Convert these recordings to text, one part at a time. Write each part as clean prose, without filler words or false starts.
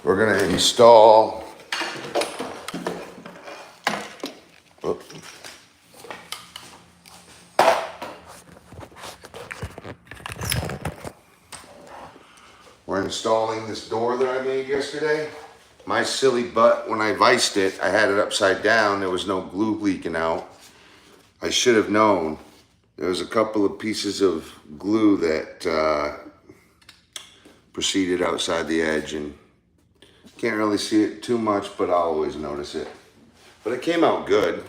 We're gonna install, whoop. We're installing this door that I made yesterday. My silly butt, when I viced it, I had it upside down. There was no glue leaking out. I should have known. There was a couple of pieces of glue that proceeded outside the edge, and can't really see it too much, but I'll always notice it. But it came out good.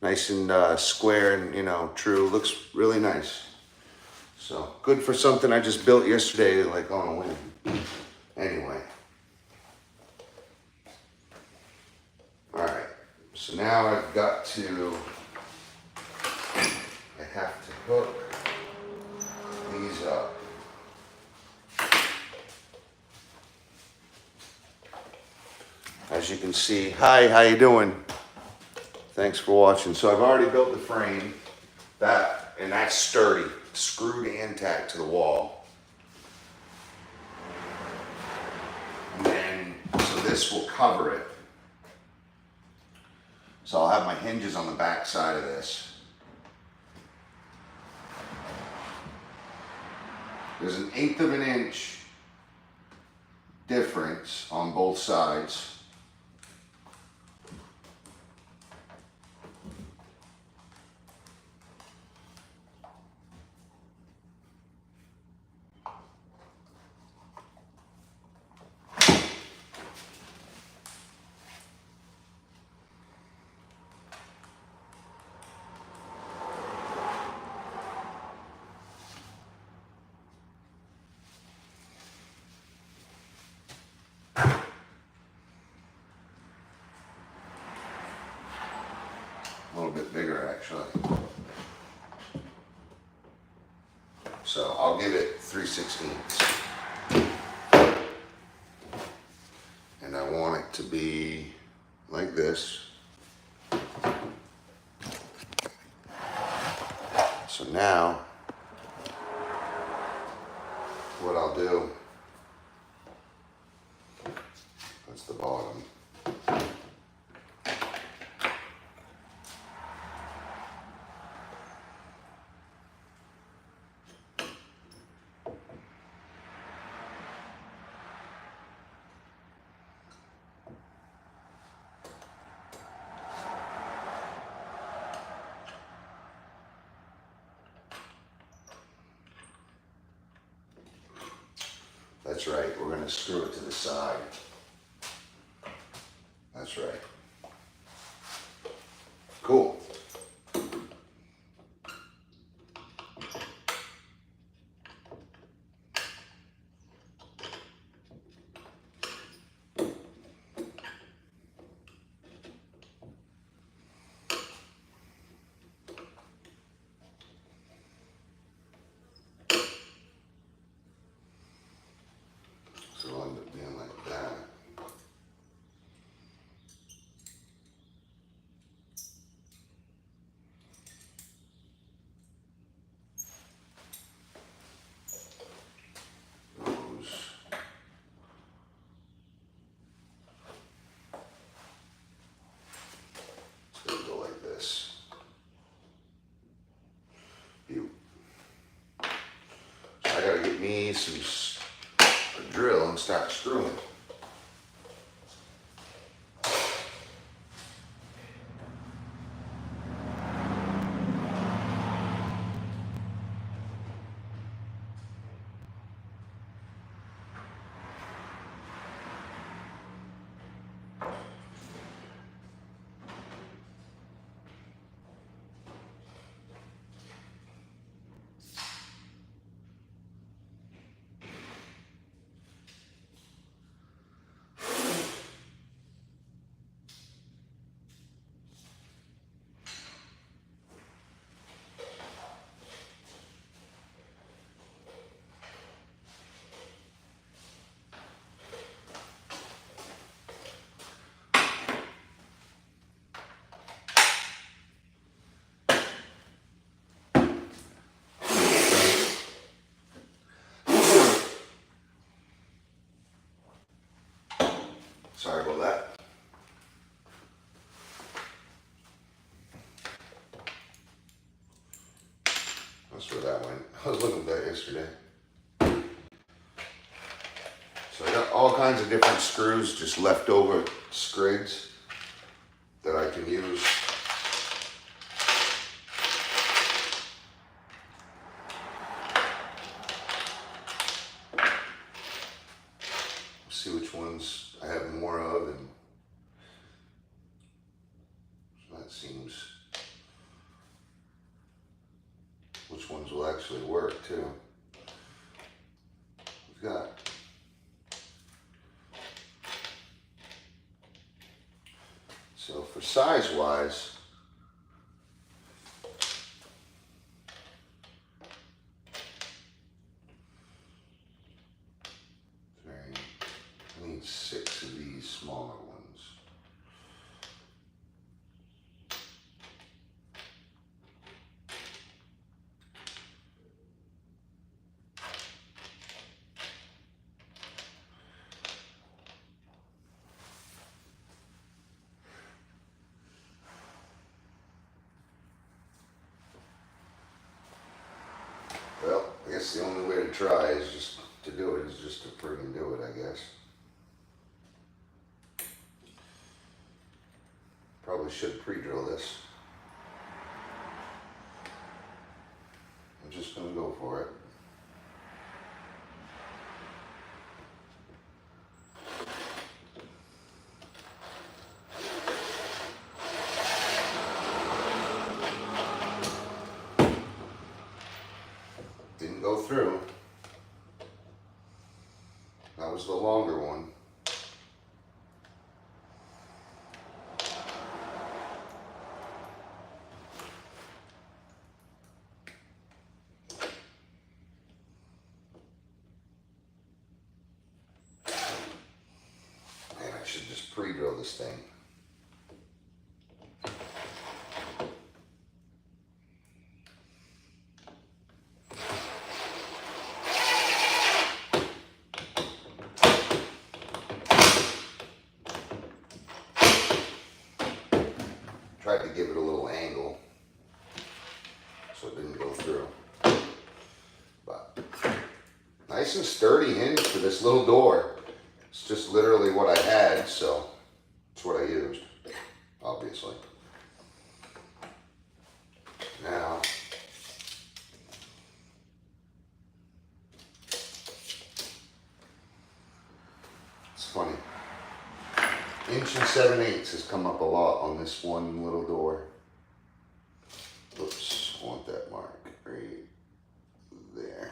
Nice and square and, you know, true. Looks really nice. So good for something I just built yesterday, like on a whim. Anyway. All right. So now I've got to, I have to hook these up. As you can see, hi, how you doing? Thanks for watching. So I've already built the frame, and that's sturdy, screwed and tacked to the wall. And then, so this will cover it. So I'll have my hinges on the back side of this. There's an 1/8 of an inch difference on both sides. A little bit bigger actually. So I'll give it 3/16. And I want it to be like this. So now, what I'll do, that's the bottom. That's right, we're gonna screw it to the side. That's right. Cool. So it'll end up being like that. Those. It's gonna go like this. So I gotta get me a drill and start screwing. Sorry about that. That's where that went. I was looking at that yesterday. So I got all kinds of different screws, just leftover scrigs that I can use. See which ones I have more of, and that seems which ones will actually work too. We've got so for size wise, I need 6 of these smaller ones. Well, I guess the only way to try is just to do it, is just to friggin' do it, I guess. Probably should pre-drill this. I'm just gonna go for it. Didn't go through. That was the longer one. And I should just pre-drill this thing. Tried to give it a little angle so it didn't go through. But nice and sturdy hinge for this little door. It's just literally what I had, so it's what I used, obviously. Now, it's funny. 1 7/8 has come up a lot on this one little door. Oops, I want that mark right there.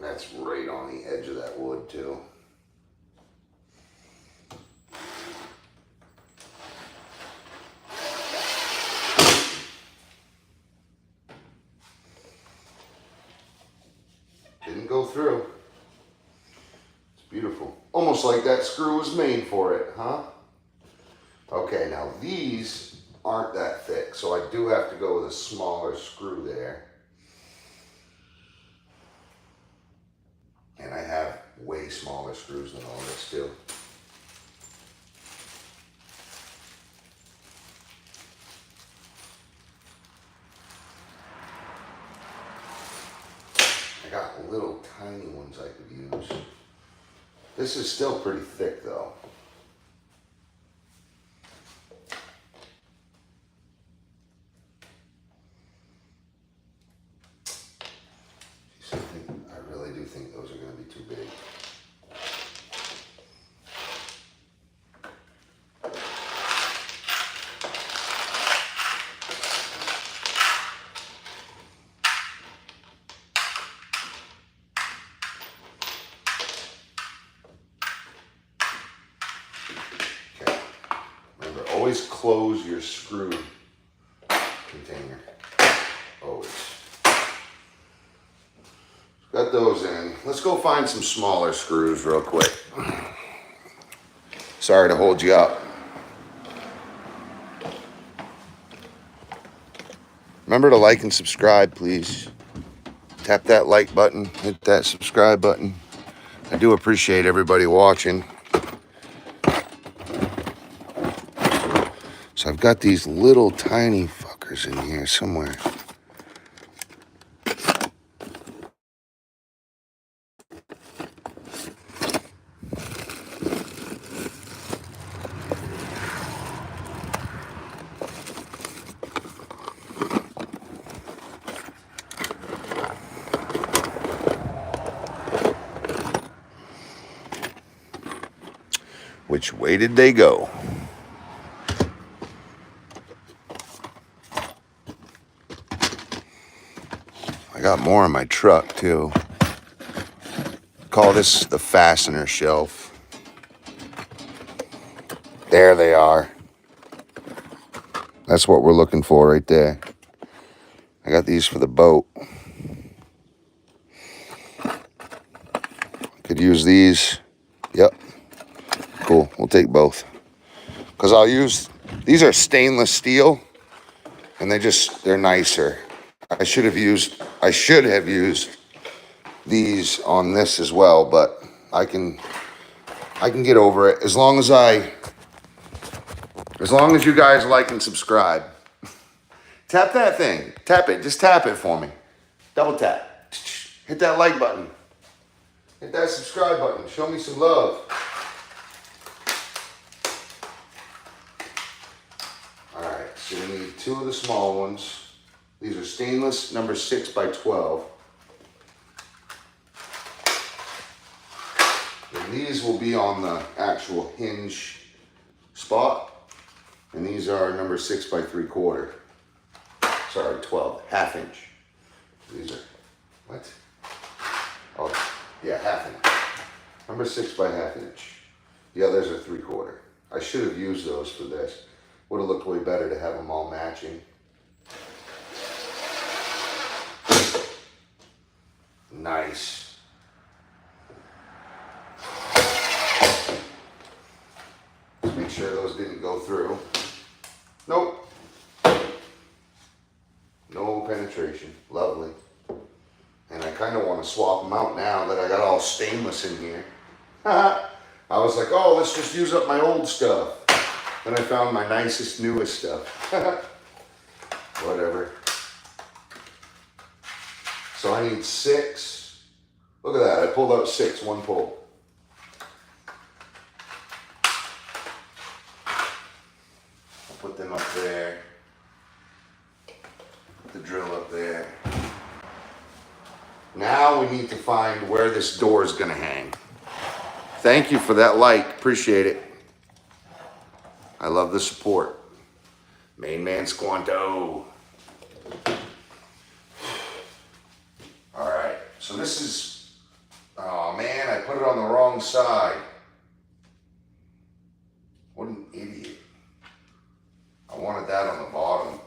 That's right on the edge of that wood too. Didn't go through. It's beautiful. Almost like that screw was made for it, huh? Okay, now these aren't that thick, so I do have to go with a smaller screw there. And I have way smaller screws than all this too. I got little tiny ones I could use. This is still pretty thick though. I really do think those are going to be too big. always close your screw container. Always. Got those in. Let's go find some smaller screws real quick. Sorry to hold you up. Remember to like and subscribe, please. Tap that like button, hit that subscribe button. I do appreciate everybody watching. So I've got these little tiny fuckers in here somewhere. Which way did they go? I got more in my truck too. Call this the fastener shelf. There they are. That's what we're looking for right there. I got these for the boat. Could use these. Yep. Cool. We'll take both. Because I'll use, these are stainless steel and they're nicer. I should have used these on this as well, but I can get over it as long as you guys like and subscribe. Tap that thing. Tap it. Just tap it for me. Double tap. Hit that like button. Hit that subscribe button. Show me some love. All right, so we need 2 of the small ones. These are stainless, number 6 by 12. And these will be on the actual hinge spot. And these are number 6 by 3/4. Sorry, 12, ½ inch. These are, what? Oh, yeah, ½ inch. Number 6 by ½ inch. The others are 3/4. I should have used those for this. Would have looked way better to have them all matching. Nice. Let's make sure those didn't go through. Nope. No penetration. Lovely. And I kind of want to swap them out now that I got all stainless in here. I was like, oh, let's just use up my old stuff. Then I found my nicest, newest stuff. Whatever. So I need 6. Look at that. I pulled out 6, one pull. I'll put them up there. Put the drill up there. Now we need to find where this door is going to hang. Thank you for that like. Appreciate it. I love the support. Main man Squanto. All right, so this is, oh man, I put it on the wrong side. What an idiot. I wanted that on the bottom.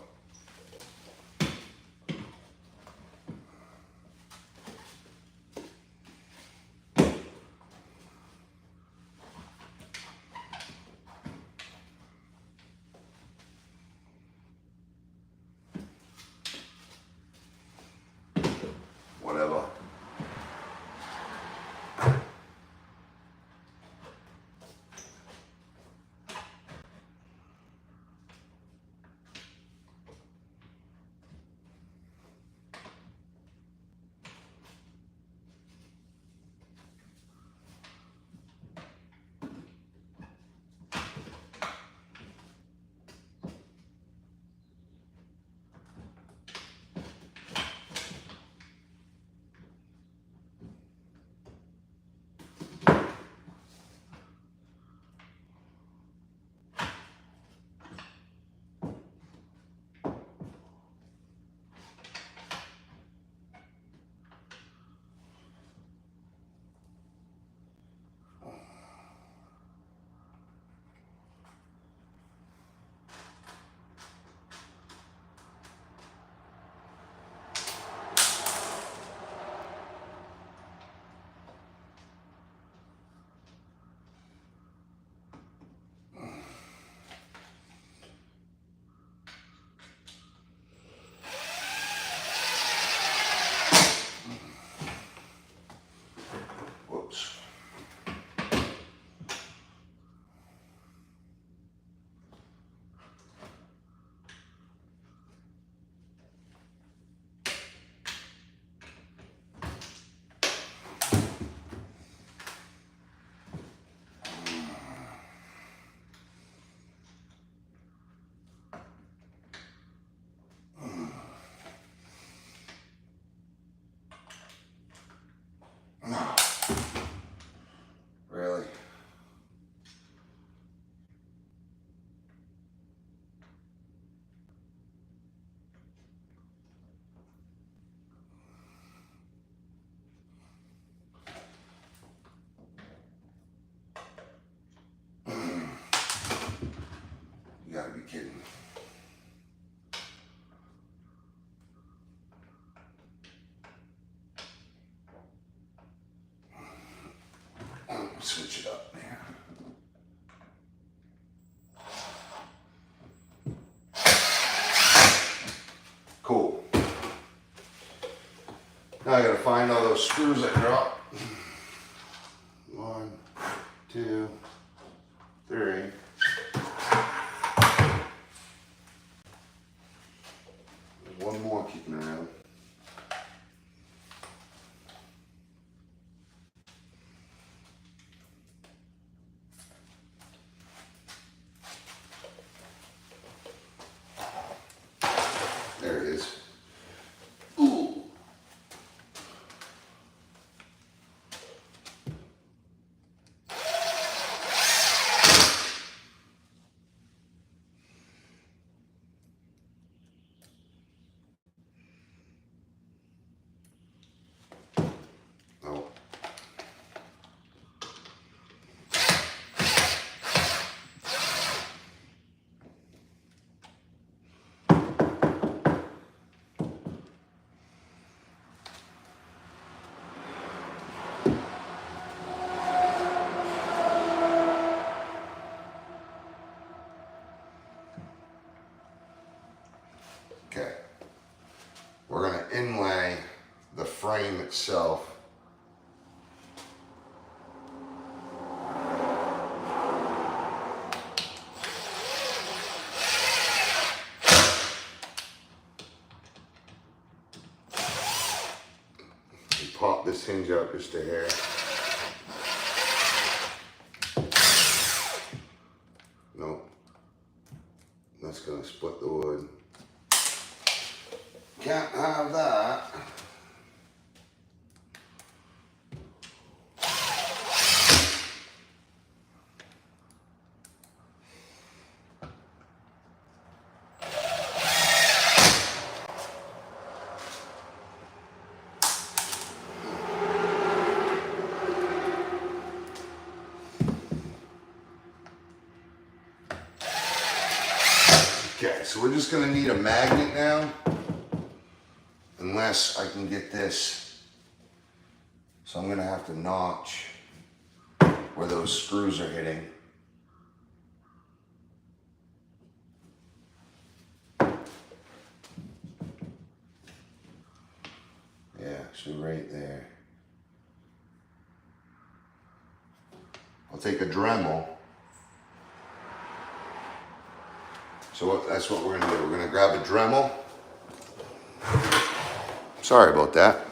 Whatever. kidding. Switch it up, man. Cool. Now I gotta find all those screws I dropped. 1, 2, 3. There's one more kicking around. There it is. Ooh. Oh. Okay. We're going to inlay the frame itself. And pop this hinge out just a hair. Nope. That's going to split the wood. Can't have that. Okay, so we're just gonna need a magnet now, unless I can get this. So I'm gonna have to notch where those screws are hitting. Yeah, so right there. I'll take a Dremel. So that's what we're gonna do. We're gonna grab a Dremel. Sorry about that.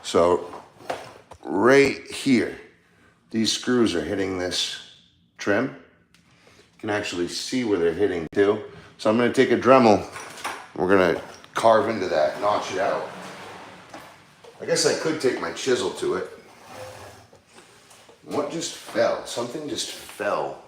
So right here, these screws are hitting this trim. You can actually see where they're hitting too. So I'm gonna take a Dremel. We're gonna carve into that, notch it out. I guess I could take my chisel to it. What just fell? Something just fell.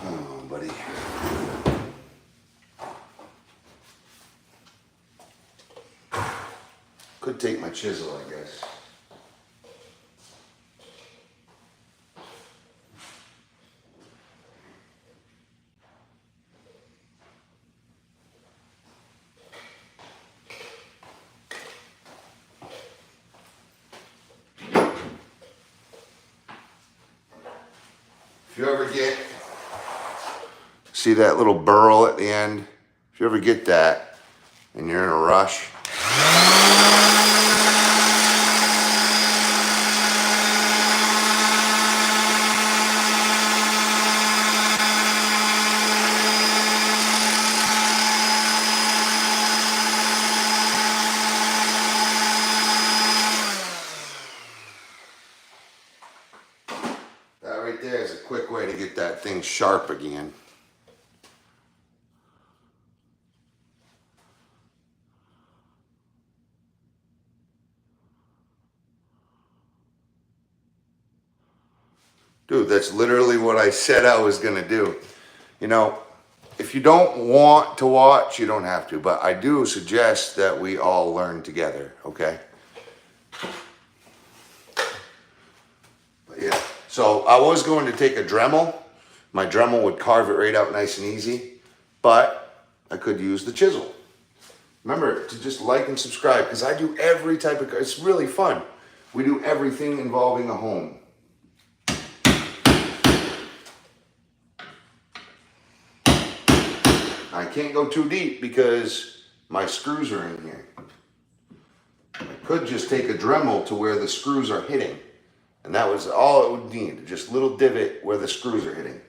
Oh, buddy. Could take my chisel, I guess. If you ever get, see that little burl at the end? If you ever get that and you're in a rush, that right there is a quick way to get that thing sharp again. Dude, that's literally what I said I was gonna do. You know, if you don't want to watch, you don't have to, but I do suggest that we all learn together, okay? But yeah, so I was going to take a Dremel. My Dremel would carve it right out nice and easy, but I could use the chisel. Remember to just like and subscribe, because I do every type of, it's really fun. We do everything involving a home. I can't go too deep because my screws are in here. I could just take a Dremel to where the screws are hitting. And that was all it would need, just a little divot where the screws are hitting.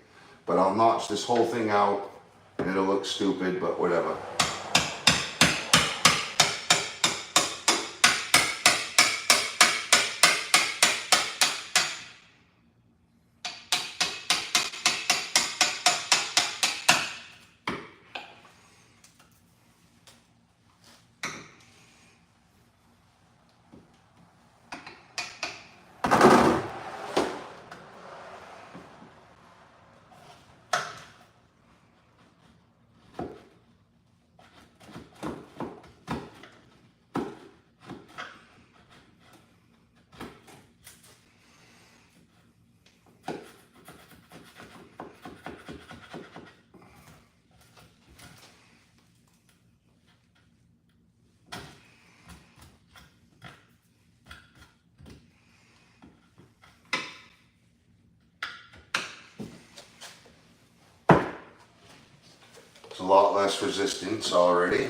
But I'll notch this whole thing out and it'll look stupid, but whatever. It's a lot less resistance already.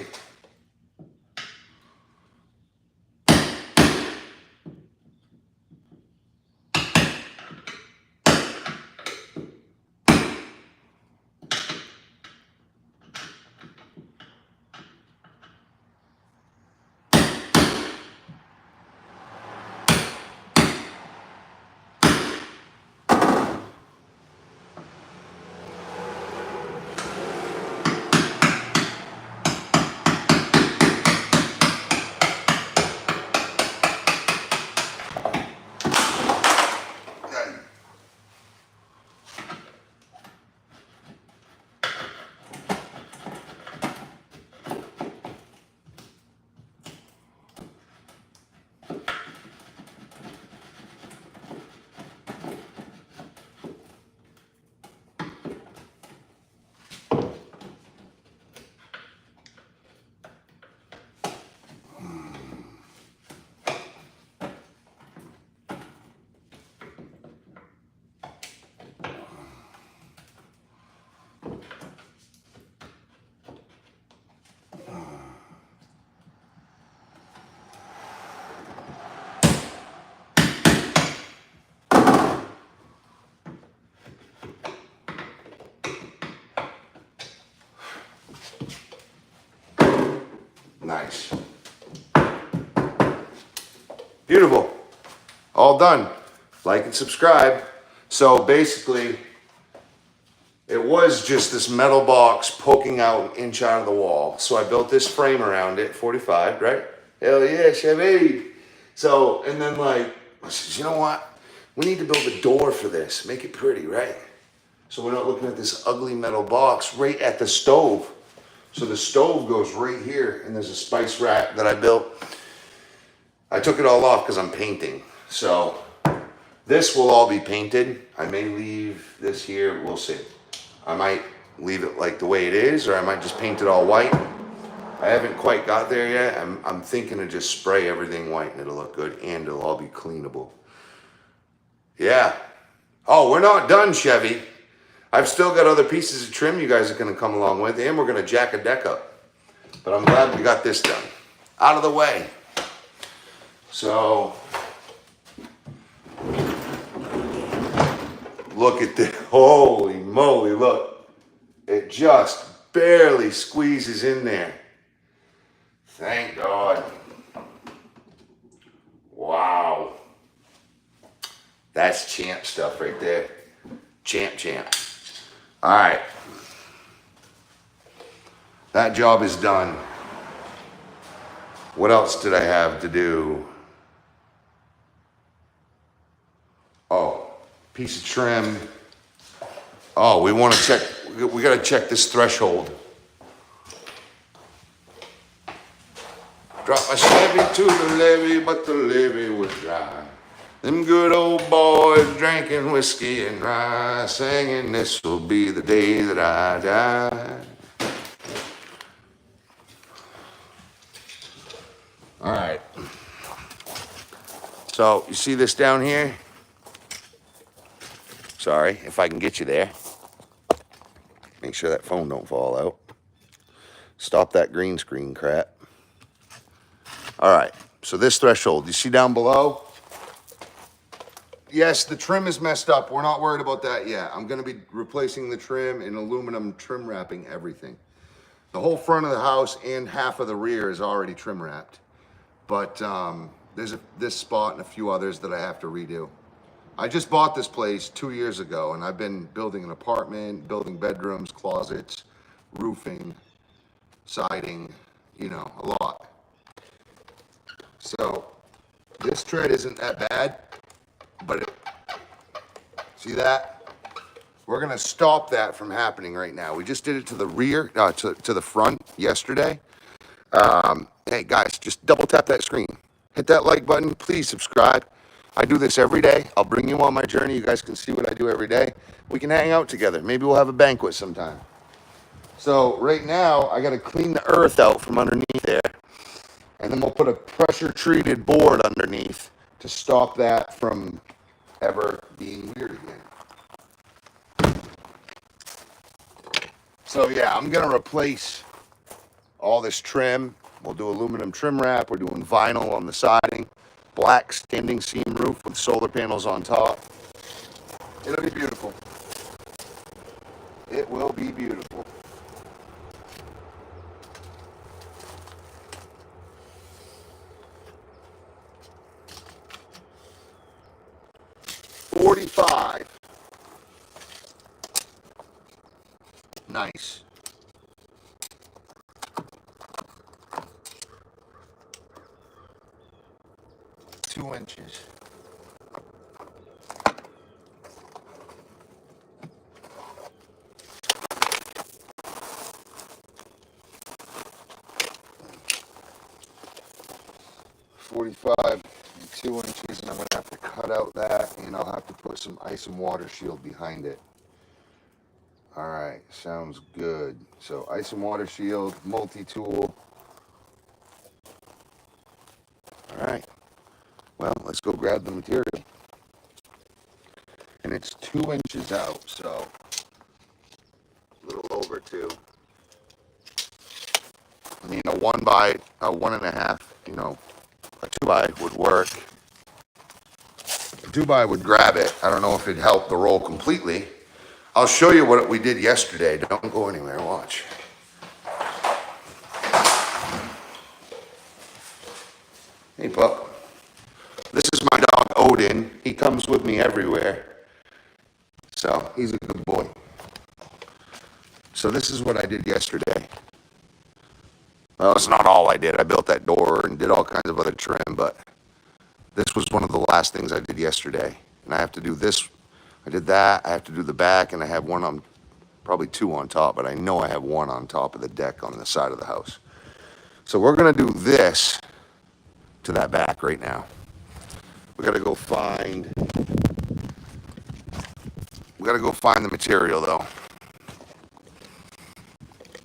Nice. Beautiful. All done. Like and subscribe. So basically, it was just this metal box poking out an inch out of the wall. So I built this frame around it, 45, right? Hell yeah, Chevy. So, and then like, I said, you know what? We need to build a door for this. Make it pretty, right? So we're not looking at this ugly metal box right at the stove. So the stove goes right here, and there's a spice rack that I built. I took it all off because I'm painting. So this will all be painted. I may leave this here, we'll see. I might leave it like the way it is, or I might just paint it all white. I haven't quite got there yet. I'm thinking to just spray everything white and it'll look good, and it'll all be cleanable. Yeah. Oh, we're not done, Chevy. I've still got other pieces of trim you guys are going to come along with, and we're going to jack a deck up. But I'm glad we got this done. Out of the way. So, look at this. Holy moly, look. It just barely squeezes in there. Thank God. Wow. That's champ stuff right there. Champ. All right. That job is done. What else did I have to do? Oh, piece of trim. Oh, we want to check. we gotta check this threshold. Drop my Chevy to the levee, but the levee was dry. Them good old boys drinking whiskey and rye, singing this will be the day that I die. All right. So you see this down here? Sorry, if I can get you there. Make sure that phone don't fall out. Stop that green screen crap. All right, so this threshold, you see down below? Yes, the trim is messed up. We're not worried about that yet. I'm gonna be replacing the trim and aluminum trim wrapping everything. The whole front of the house and half of the rear is already trim wrapped. But there's this spot and a few others that I have to redo. I just bought this place 2 years ago, and I've been building an apartment, building bedrooms, closets, roofing, siding, you know, a lot. So this tread isn't that bad, but see that? We're gonna stop that from happening right now. We just did it to the rear, to the front yesterday. Hey guys, just double tap that screen. Hit that like button, please subscribe. I do this every day. I'll bring you on my journey. You guys can see what I do every day. We can hang out together. Maybe we'll have a banquet sometime. So right now, I gotta clean the earth out from underneath there. And then we'll put a pressure treated board underneath to stop that from ever being weird again. So yeah, I'm gonna replace all this trim. We'll do aluminum trim wrap. We're doing vinyl on the siding. Black standing seam roof with solar panels on top. It'll be beautiful. It will be beautiful. $45. Nice. Two inches. $45, 2 inches, and I'm gonna have to cut out that, and I'll have to put some ice and water shield behind it. All right, sounds good. So ice and water shield, multi-tool. All right, well, let's go grab the material. And it's 2 inches out, so a little over 2. I mean, a 1.5, you know, a 2 by would work. A 2 by would grab it. I don't know if it'd help the roll completely. I'll show you what we did yesterday. Don't go anywhere, watch. Hey, pup. This is my dog, Odin. He comes with me everywhere. So, he's a good boy. So this is what I did yesterday. Well, it's not all I did. I built that door and did all kinds of other trim, but this was one of the last things I did yesterday. And I have to do this. I did that. I have to do the back, and I have one on, probably 2 on top, but I know I have one on top of the deck on the side of the house. So we're gonna do this to that back right now. We gotta go find the material though.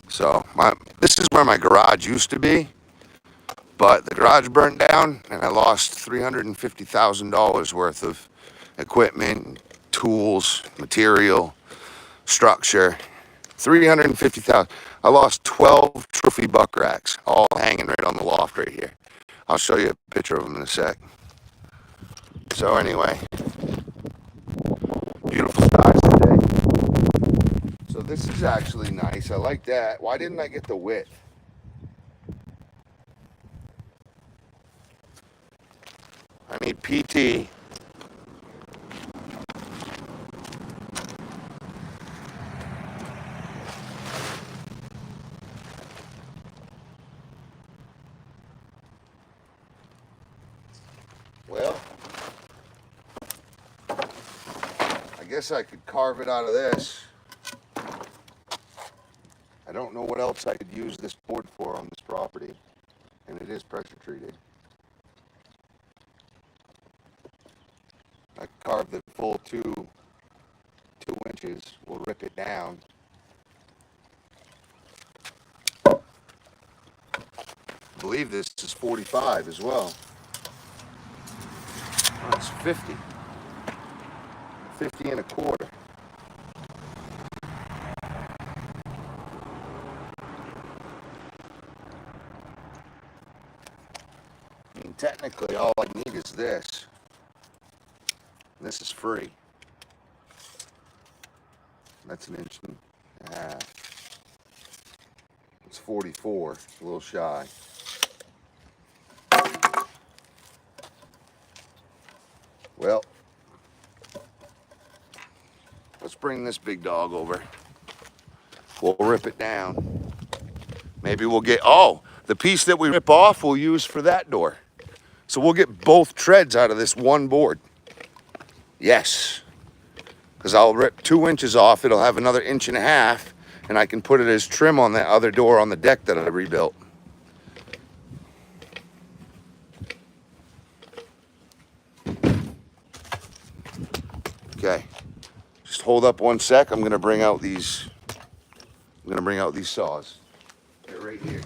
So this is where my garage used to be, but the garage burnt down and I lost $350,000 worth of equipment, tools, material, structure. 350,000. I lost 12 trophy buck racks, all hanging right on the loft right here. I'll show you a picture of them in a sec. So anyway, beautiful skies today. So this is actually nice. I like that. Why didn't I get the width? I need PT. Well, I guess I could carve it out of this. don't know what else I could use this board for on this property. And it is pressure treated. I carved the full two inches. We'll rip it down. I believe this is 45 as well. Oh, it's 50. 50 and a quarter. I mean, technically, all I need is this. This is free. That's an inch and a half. It's 44, a little shy. Well, let's bring this big dog over. We'll rip it down. Maybe we'll get, oh, the piece that we rip off we'll use for that door. So we'll get both treads out of this one board. Yes. Because I'll rip 2 inches off, it'll have another inch and a half, and I can put it as trim on that other door on the deck that I rebuilt. Okay, just hold up 1 sec. I'm gonna bring out these saws. They're right here.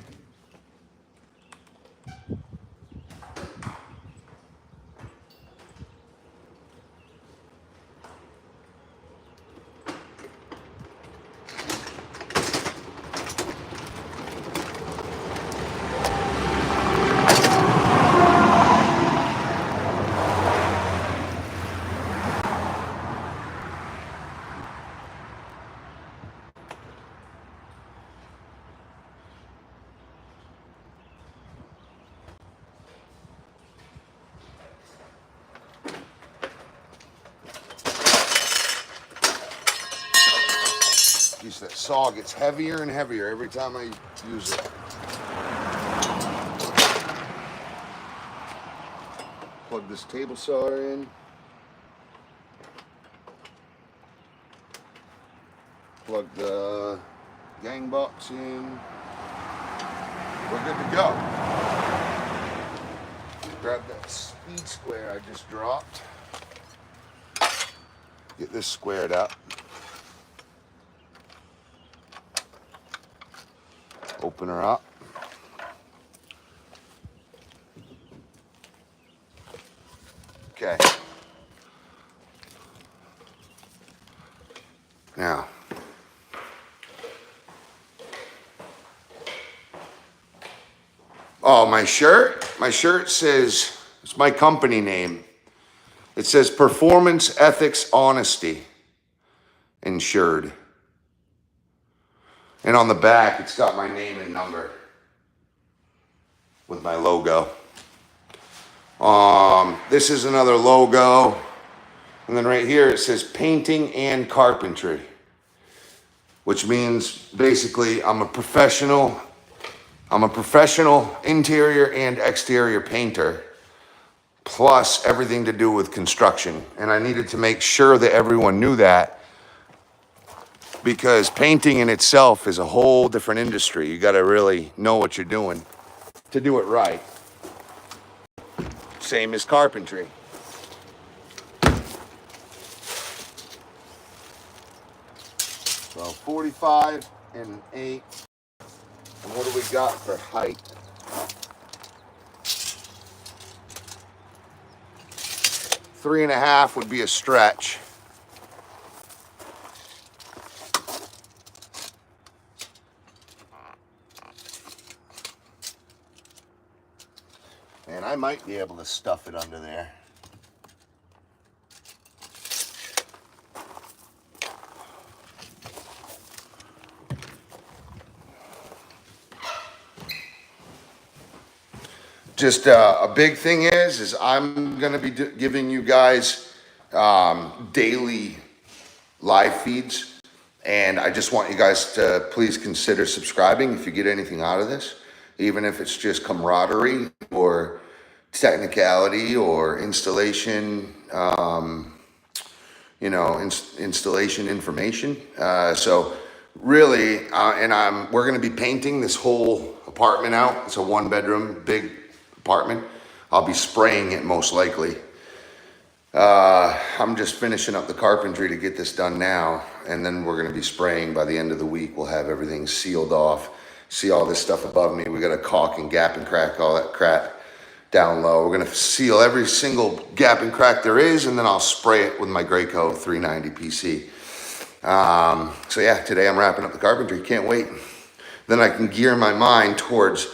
That saw gets heavier and heavier every time I use it. Plug this table saw in. Plug the gang box in. We're good to go. Grab that speed square I just dropped. Get this squared up. Open her up. Okay. Now, oh, my shirt says, it's my company name. It says Performance Ethics Honesty Insured. And on the back, it's got my name and number with my logo. This is another logo. And then right here, it says painting and carpentry, which means basically I'm a professional interior and exterior painter, plus everything to do with construction. And I needed to make sure that everyone knew that, because painting in itself is a whole different industry. You got to really know what you're doing to do it right. Same as carpentry. So 45 and 8. And what do we got for height? 3.5 would be a stretch. And I might be able to stuff it under there. Just a big thing is I'm gonna be giving you guys daily live feeds, and I just want you guys to please consider subscribing if you get anything out of this, even if it's just camaraderie or technicality or installation, installation information. So really, and we're going to be painting this whole apartment out. It's a 1-bedroom, big apartment. I'll be spraying it most likely. I'm just finishing up the carpentry to get this done now, and then we're going to be spraying by the end of the week. We'll have everything sealed off. See all this stuff above me. We got to caulk and gap and crack all that crap down low. We're going to seal every single gap and crack there is, and then I'll spray it with my Graco 390 PC. So yeah, today I'm wrapping up the carpentry. Can't wait. Then I can gear my mind towards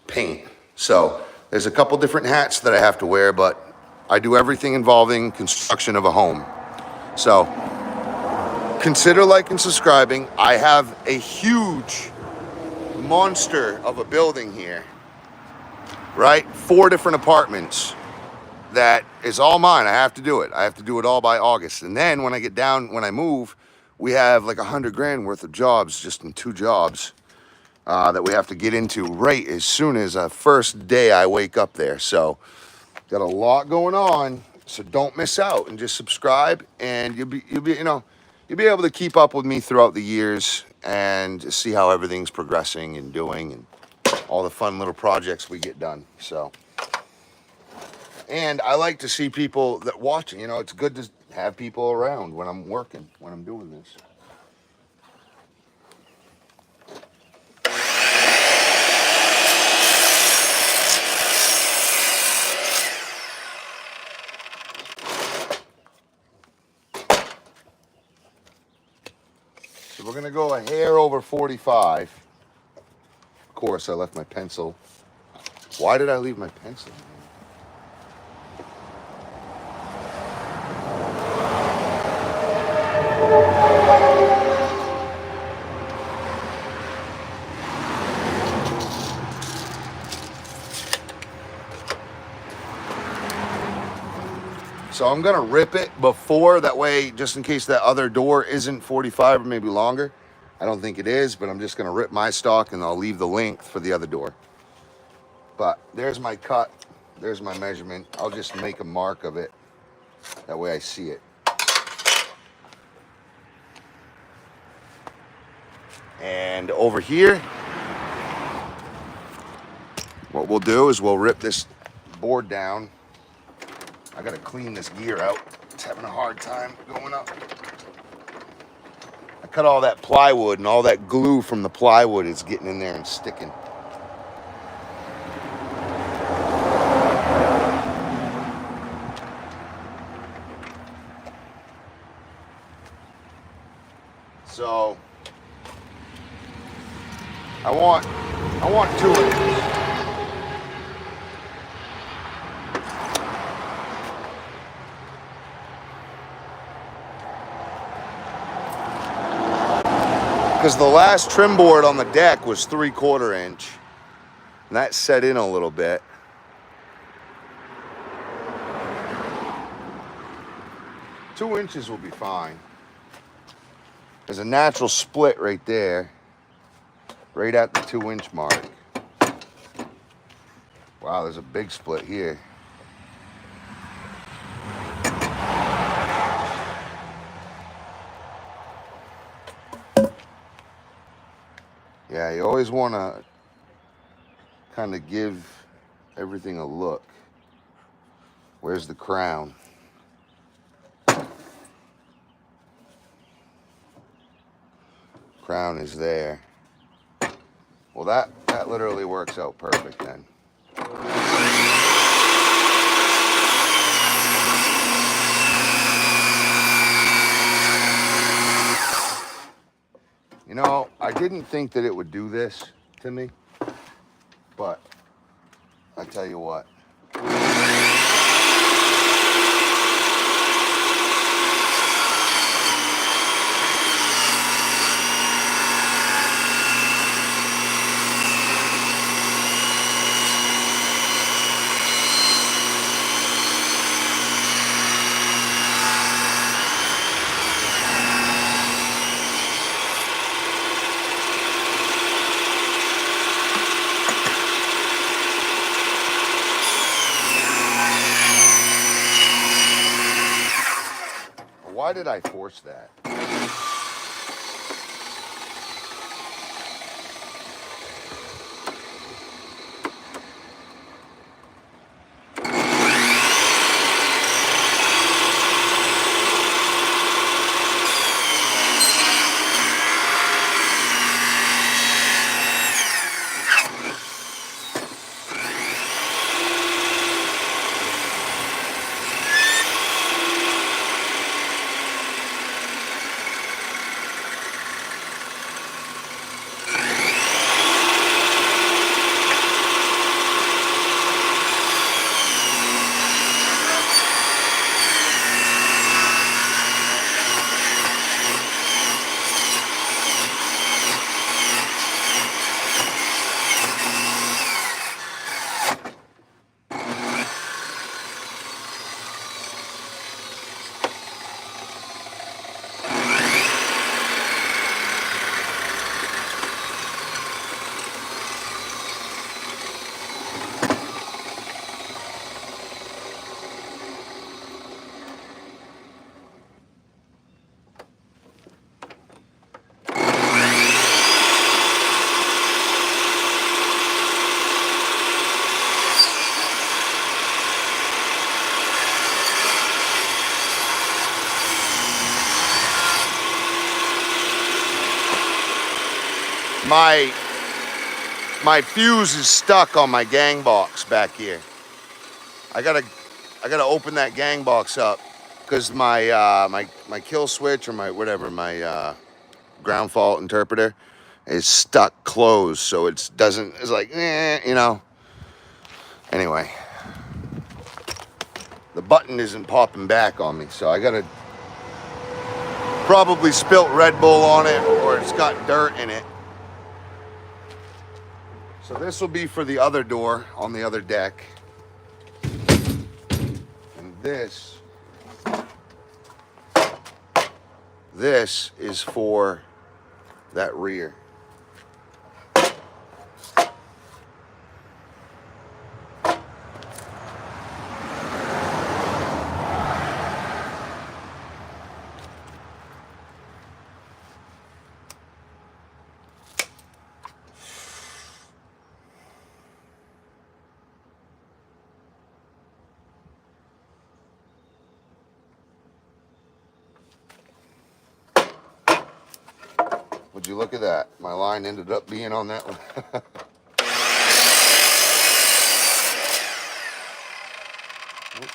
paint. So there's a couple different hats that I have to wear, but I do everything involving construction of a home. So consider liking and subscribing. I have a huge monster of a building here, right? 4 different apartments that is all mine. I have to do it. I have to do it all by August. And then when I move, we have like $100,000 worth of jobs, just in 2 jobs that we have to get into right as soon as first day I wake up there. So got a lot going on, so don't miss out and just subscribe, and you'll be able to keep up with me throughout the years and see how everything's progressing and doing and all the fun little projects we get done. So, and I like to see people that watching. It's good to have people around when I'm working, when I'm doing this. We're gonna go a hair over 45. Of course, I left my pencil. Why did I leave my pencil? So I'm gonna rip it before, that way, just in case that other door isn't 45 or maybe longer. I don't think it is, but I'm just gonna rip my stock and I'll leave the length for the other door. But there's my cut, there's my measurement. I'll just make a mark of it. That way I see it. And over here, what we'll do is we'll rip this board down. I gotta clean this gear out. It's having a hard time going up. I cut all that plywood, and all that glue from the plywood is getting in there and sticking. So I want 2 of these. Because the last trim board on the deck was 3/4 inch, and that set in a little bit. Two inches will be fine. There's a natural split right there, right at the 2-inch mark. Wow, there's a big split here. Yeah, you always want to kind of give everything a look. Where's the crown? Crown is there. Well, that literally works out perfect then. I didn't think that it would do this to me, but I tell you what. Why did I force that? My my fuse is stuck on my gang box back here. I gotta open that gang box up because my kill switch or my whatever my ground fault interpreter is stuck closed, so it's like you know. Anyway, the button isn't popping back on me, so I gotta probably spilt Red Bull on it or it's got dirt in it. So this will be for the other door on the other deck. And this is for that rear. Would you look at that? My line ended up being on that one.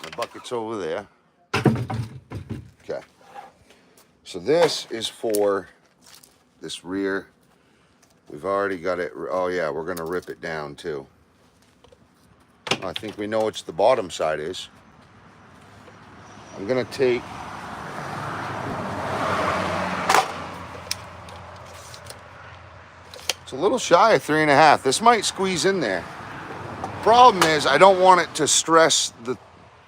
The bucket's over there. Okay. So this is for this rear. We've already got it. Oh yeah, we're gonna rip it down too. I think we know which the bottom side is. I'm gonna take it's a little shy of 3.5. This might squeeze in there. Problem is I don't want it to stress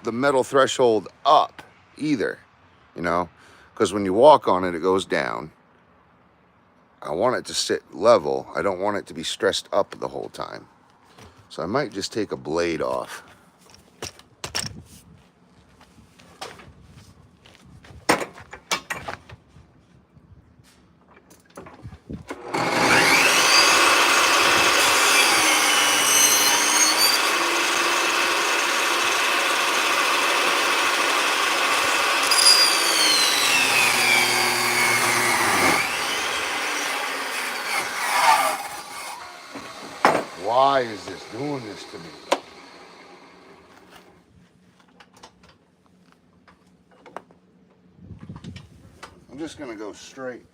the metal threshold up either, you know, because when you walk on it, it goes down. I want it to sit level. I don't want it to be stressed up the whole time. So I might just take a blade off. Why is this doing this to me? I'm just gonna go straight.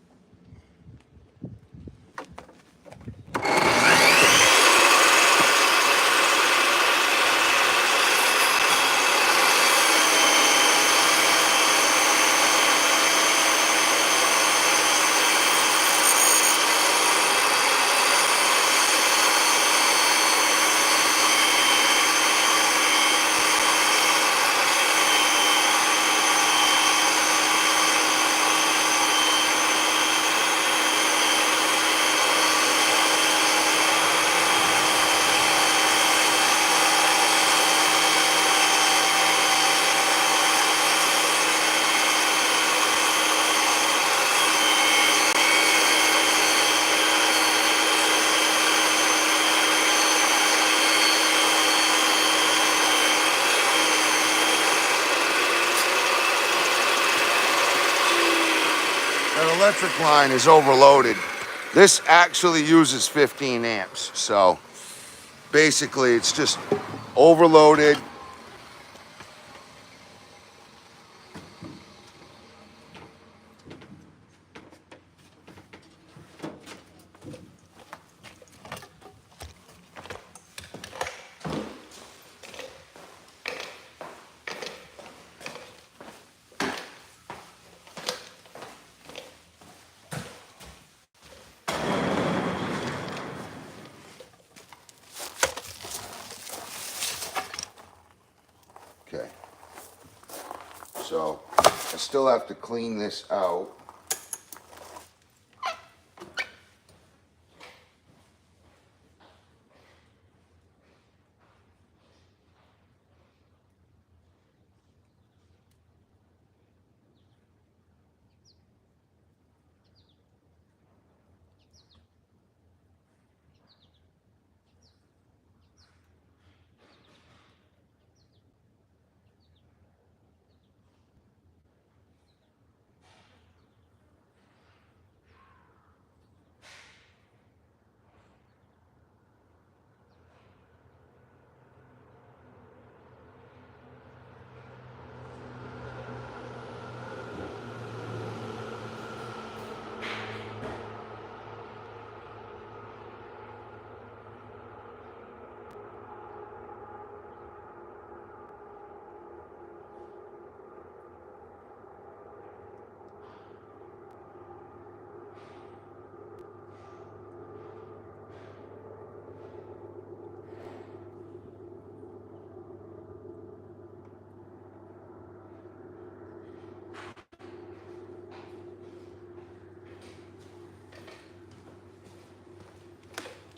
That electric line is overloaded. This actually uses 15 amps, so basically it's just overloaded. Okay, so I still have to clean this out.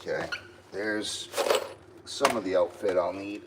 Okay, there's some of the outfit I'll need.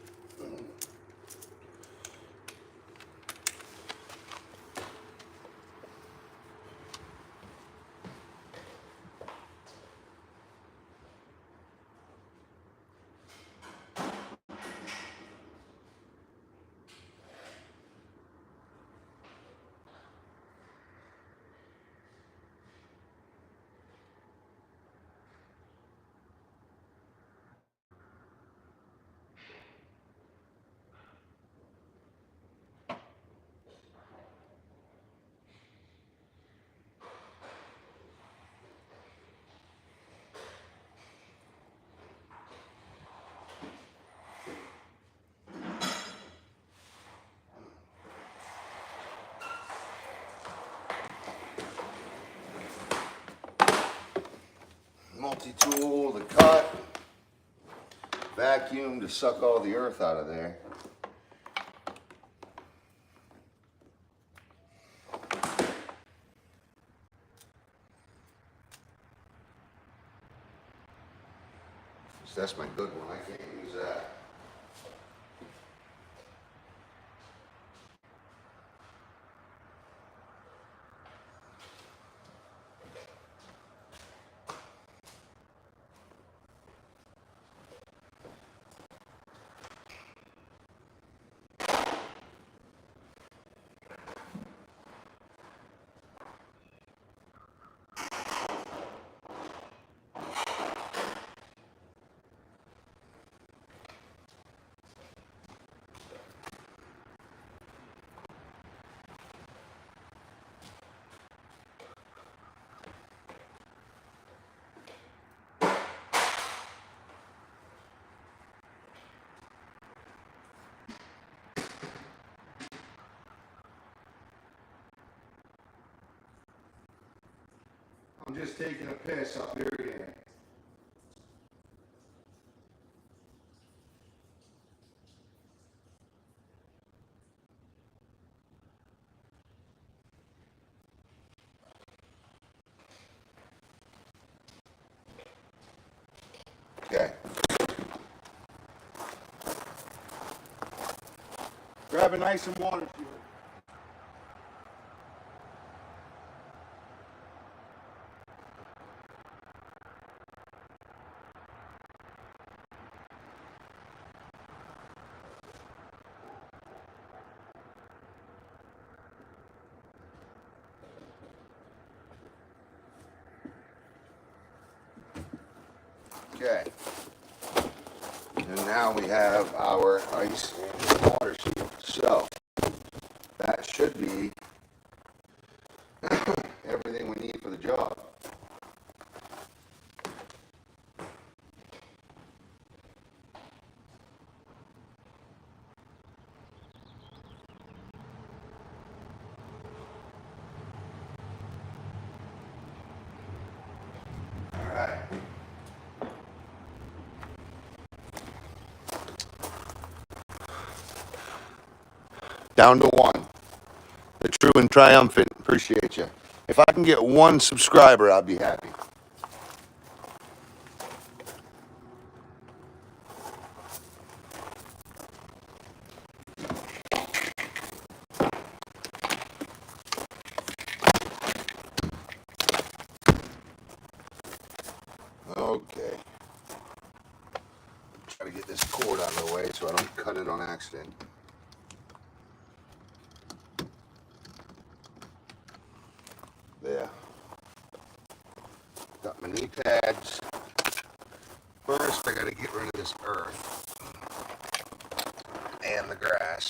Multi-tool to cut, vacuum to suck all the earth out of there. So that's my good one, I can't use that. I'm just taking a piss up here again. Okay. Grab an ice and water fuel. Okay. And now we have our ice and water shield. So that should be everything we need for the job. All right. Down to one. The true and triumphant. Appreciate you. If I can get one subscriber, I'll be happy. Okay. Try to get this cord out of the way so I don't cut it on accident. There. Got my knee pads. First, I gotta get rid of this earth and the grass.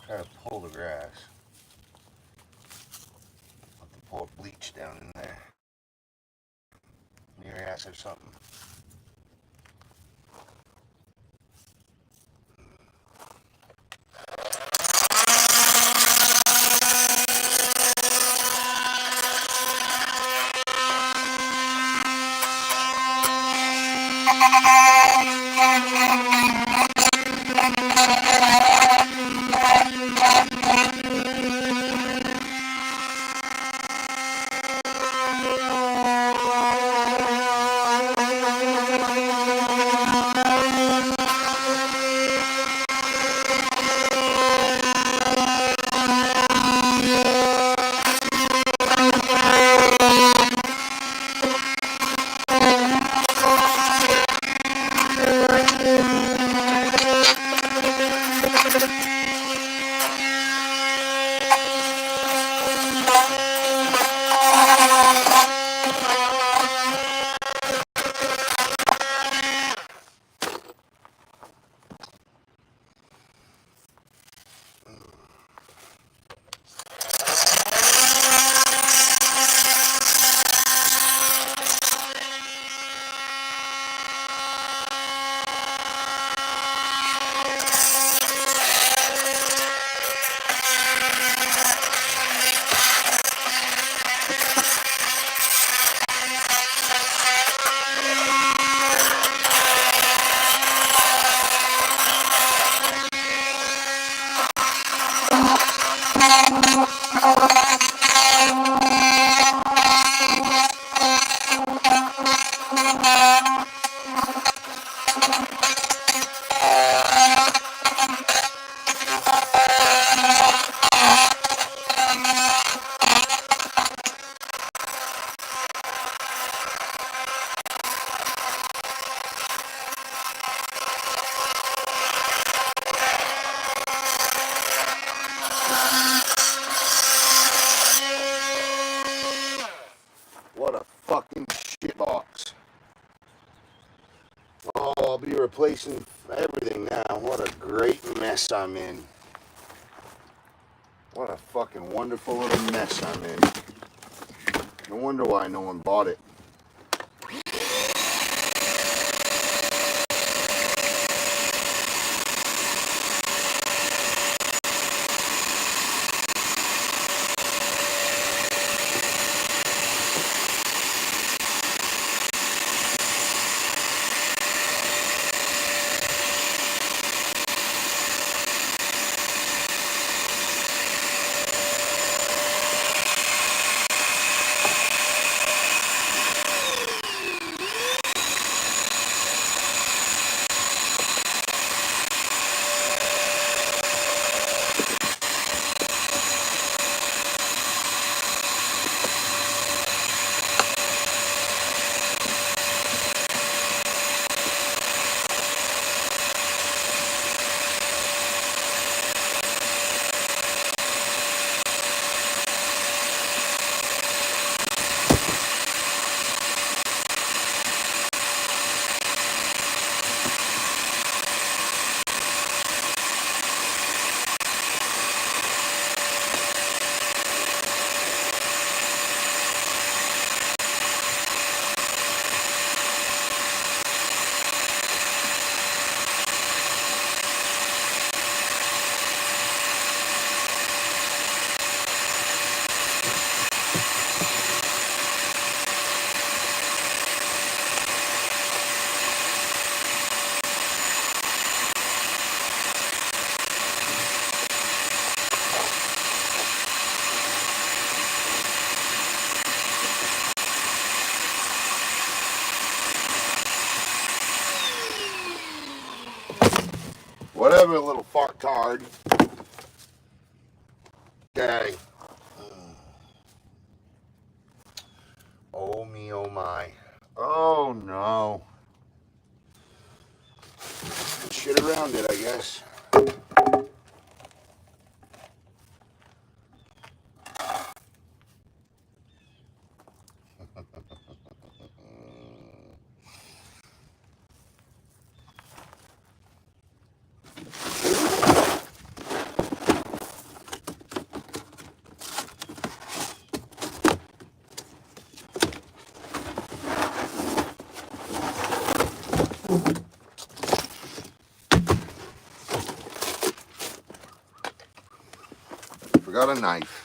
Try to pull the grass. Let the pour bleach down in there. Near your ass or something. be replacing everything now. What a great mess I'm in. What a fucking wonderful little mess I'm in. No wonder why no one bought it. Whatever, little fartard. Okay. Oh me, oh my. Oh no. Shit around it, I guess. Forgot a knife.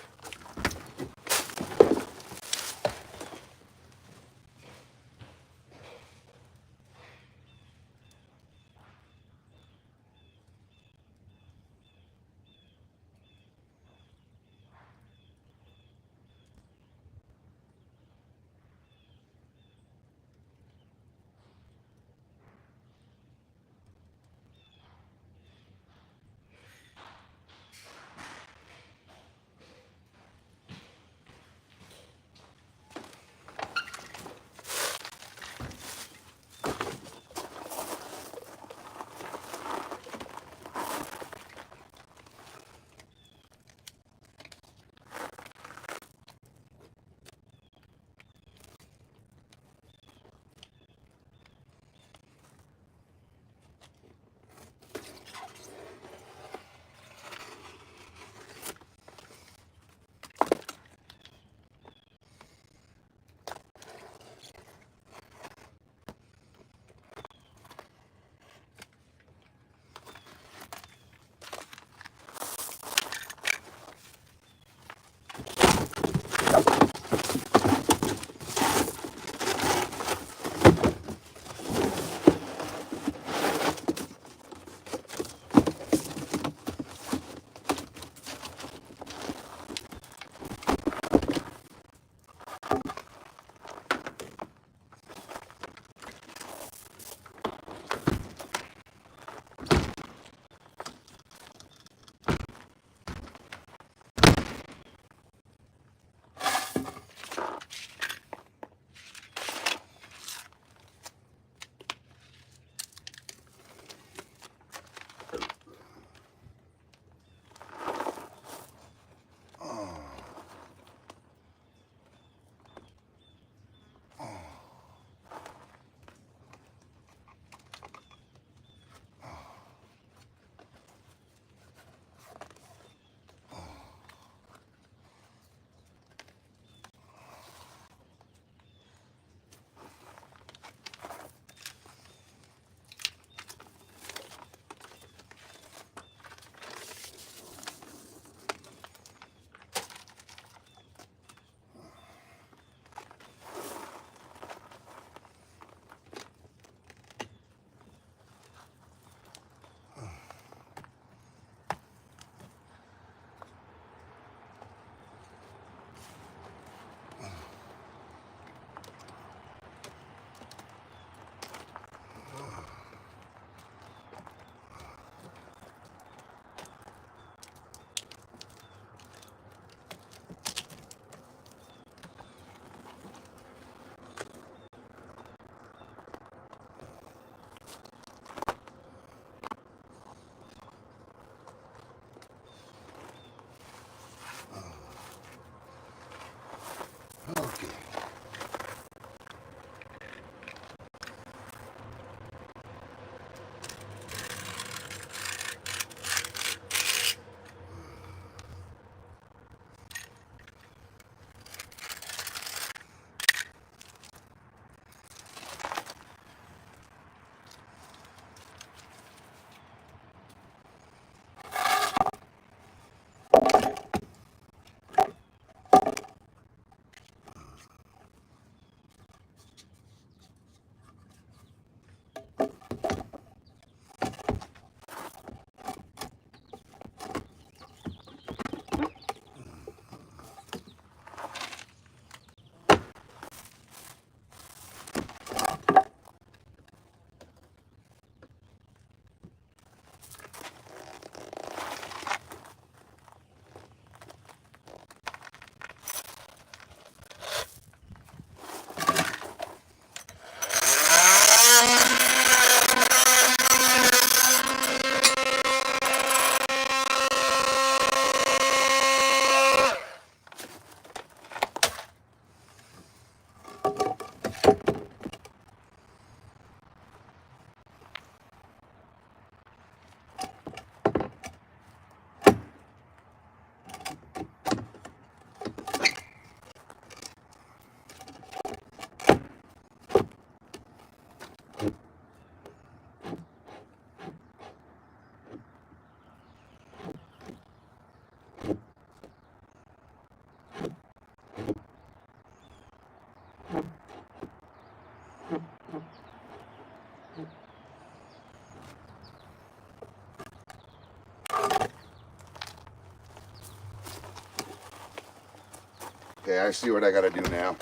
Okay, I see what I gotta do now.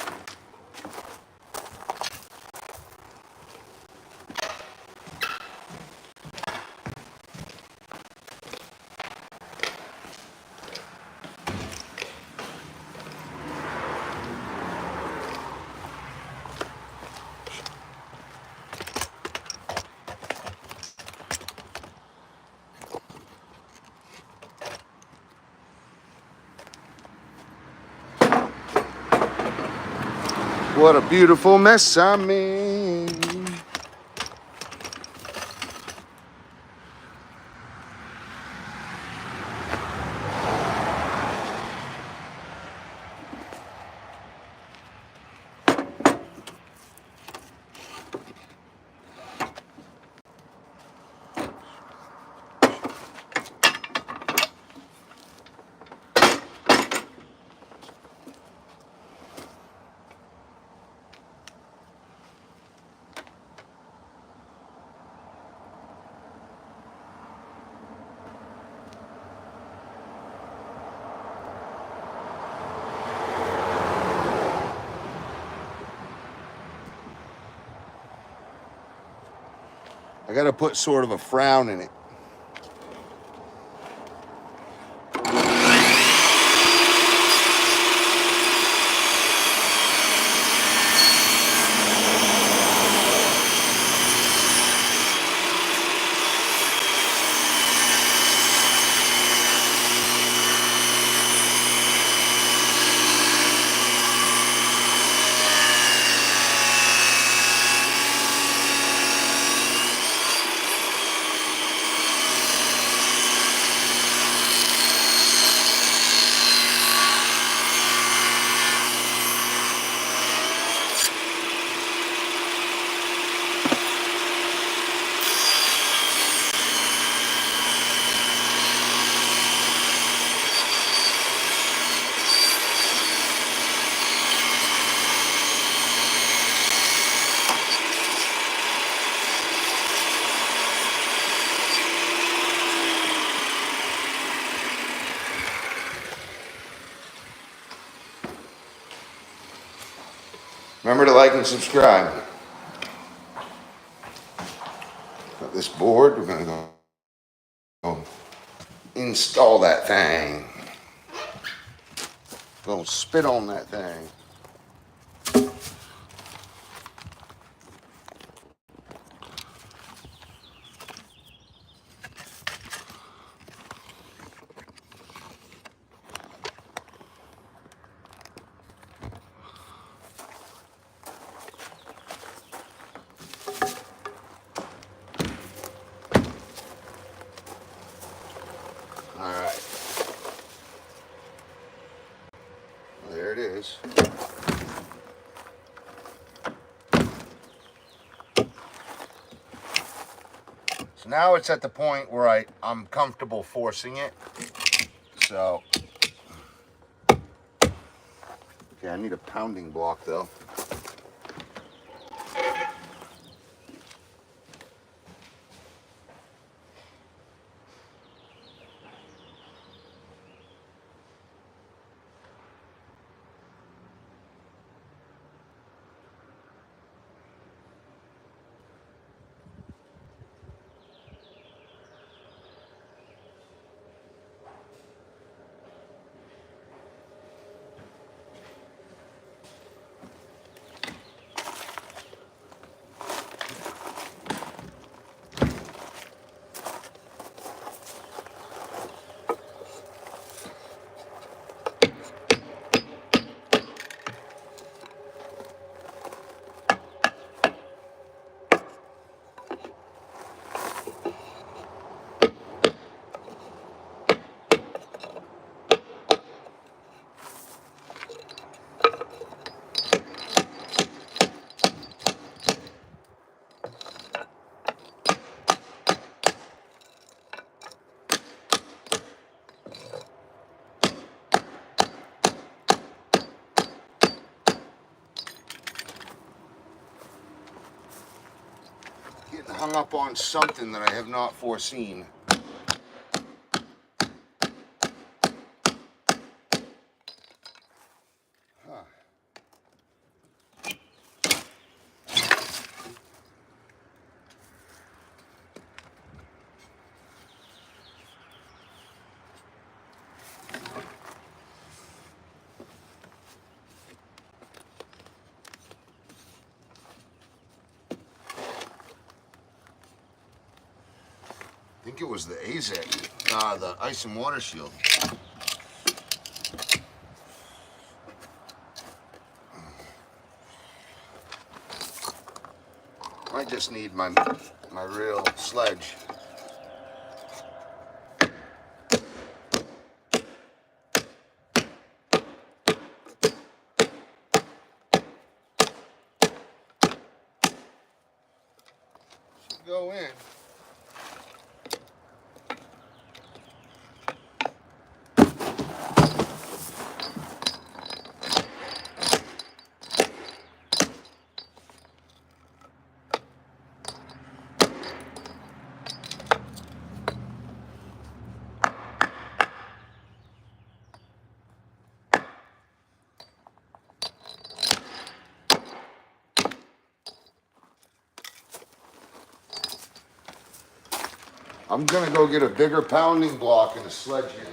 What a beautiful mess I'm in. I gotta put sort of a frown in it. Remember to like and subscribe. Got this board, we're gonna go install that thing. Go spit on that thing. All right. Well, there it is. So now it's at the point where I'm comfortable forcing it. So, okay, I need a pounding block though. getting hung up on something that I have not foreseen. I think it was the AZEC, the ice and water shield. I just need my real sledge. Should go in. I'm gonna go get a bigger pounding block and a sledgehammer.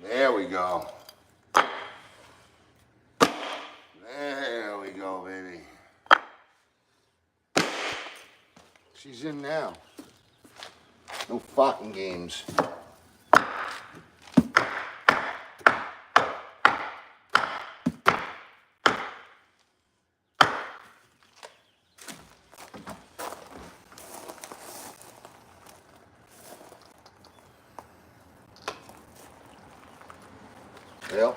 There we go. There we go, baby. She's in now. No fucking games. Well.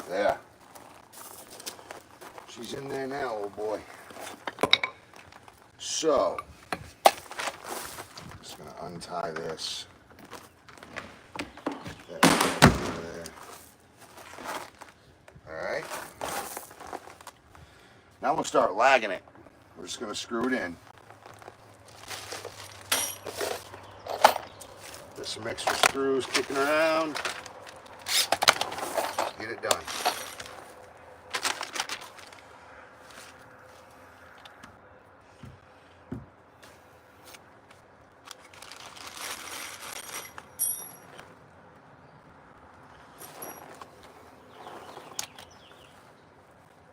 There. She's in there now, old boy. So, untie this. Alright. Now we'll start lagging it. We're just going to screw it in. There's some extra screws kicking around. Get it done.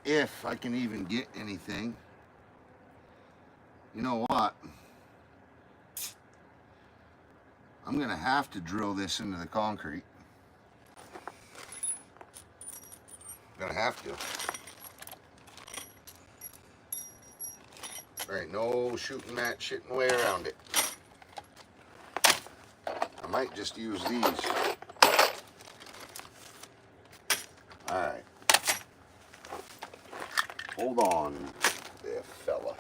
If I can even get anything. You know what? I'm gonna have to drill this into the concrete. I'm gonna have to. There ain't no shooting match shitting way around it. I might just use these. Alright. Hold on there, fella.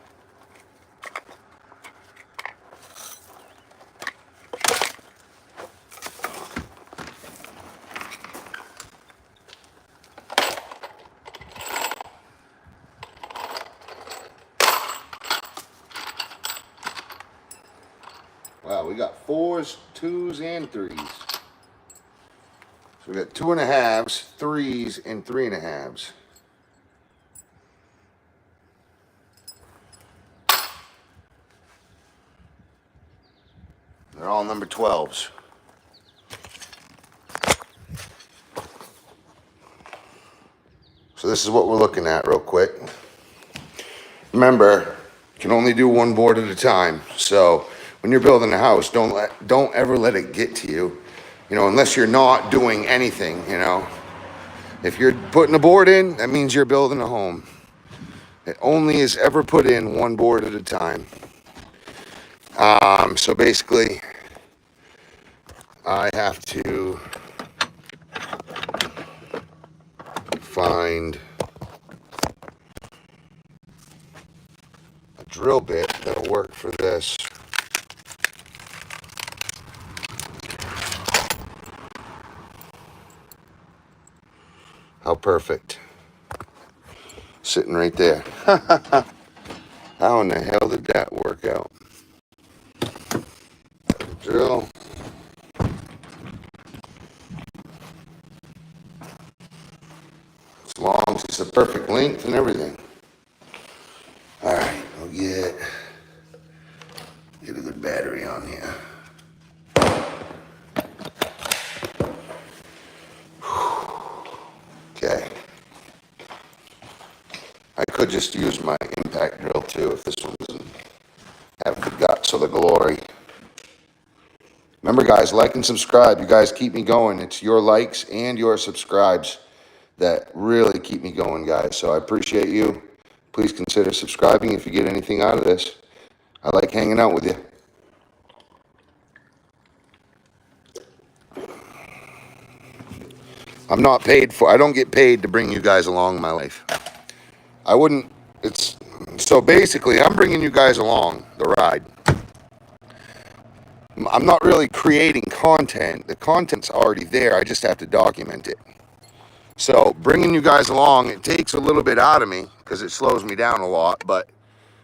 Wow, we got 4s, 2s, and 3s. So we got 2.5s, 3s, and 3.5s. They're all number 12s. So this is what we're looking at real quick. Remember, you can only do one board at a time. So when you're building a house, don't ever let it get to you. You know, unless you're not doing anything, you know. If you're putting a board in, that means you're building a home. It only is ever put in one board at a time. So basically, I have to find a drill bit that'll work for this. How perfect. Sitting right there. How in the hell did that work out? Drill. It's long, it's the perfect length and everything. Alright, I'll get a good battery on here. Okay. I could just use my impact drill too if this one doesn't have the guts or the glory. Remember guys, like and subscribe. You guys keep me going. It's your likes and your subscribes that really keep me going, guys. So I appreciate you. Please consider subscribing if you get anything out of this. I like hanging out with you. I don't get paid to bring you guys along in my life. I wouldn't, so basically I'm bringing you guys along the ride. I'm not really creating content. The content's already there. I just have to document it. So bringing you guys along, it takes a little bit out of me because it slows me down a lot. But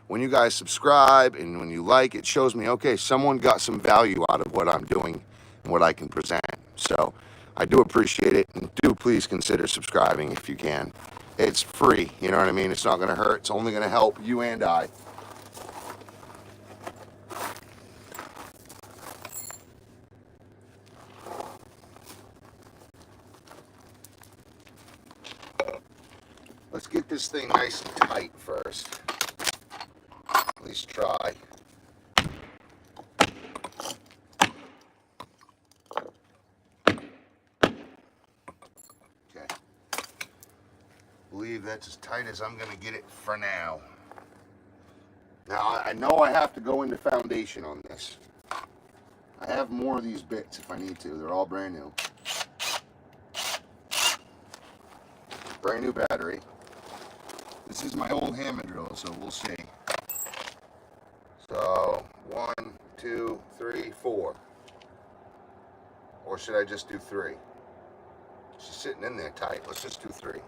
when you guys subscribe and when you like, it shows me, okay, someone got some value out of what I'm doing and what I can present. So I do appreciate it, and do please consider subscribing if you can. It's free, you know what I mean? It's not going to hurt. It's only going to help you and I. Let's get this thing nice and tight first. At least try. Okay. I believe that's as tight as I'm going to get it for now. Now, I know I have to go into foundation on this. I have more of these bits if I need to. They're all brand new. Brand new battery. This is my old hammer drill, so we'll see. So, 1, 2, 3, 4. Or should I just do 3? She's sitting in there tight. Let's just do 3.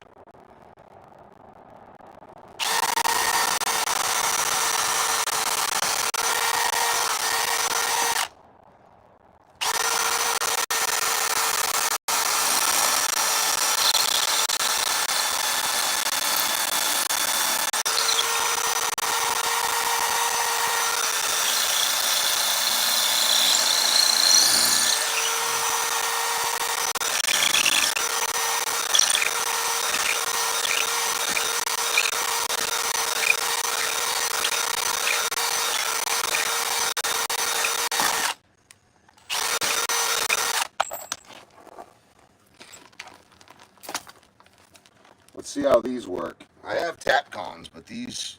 Let's see how these work. I have Tapcons, but these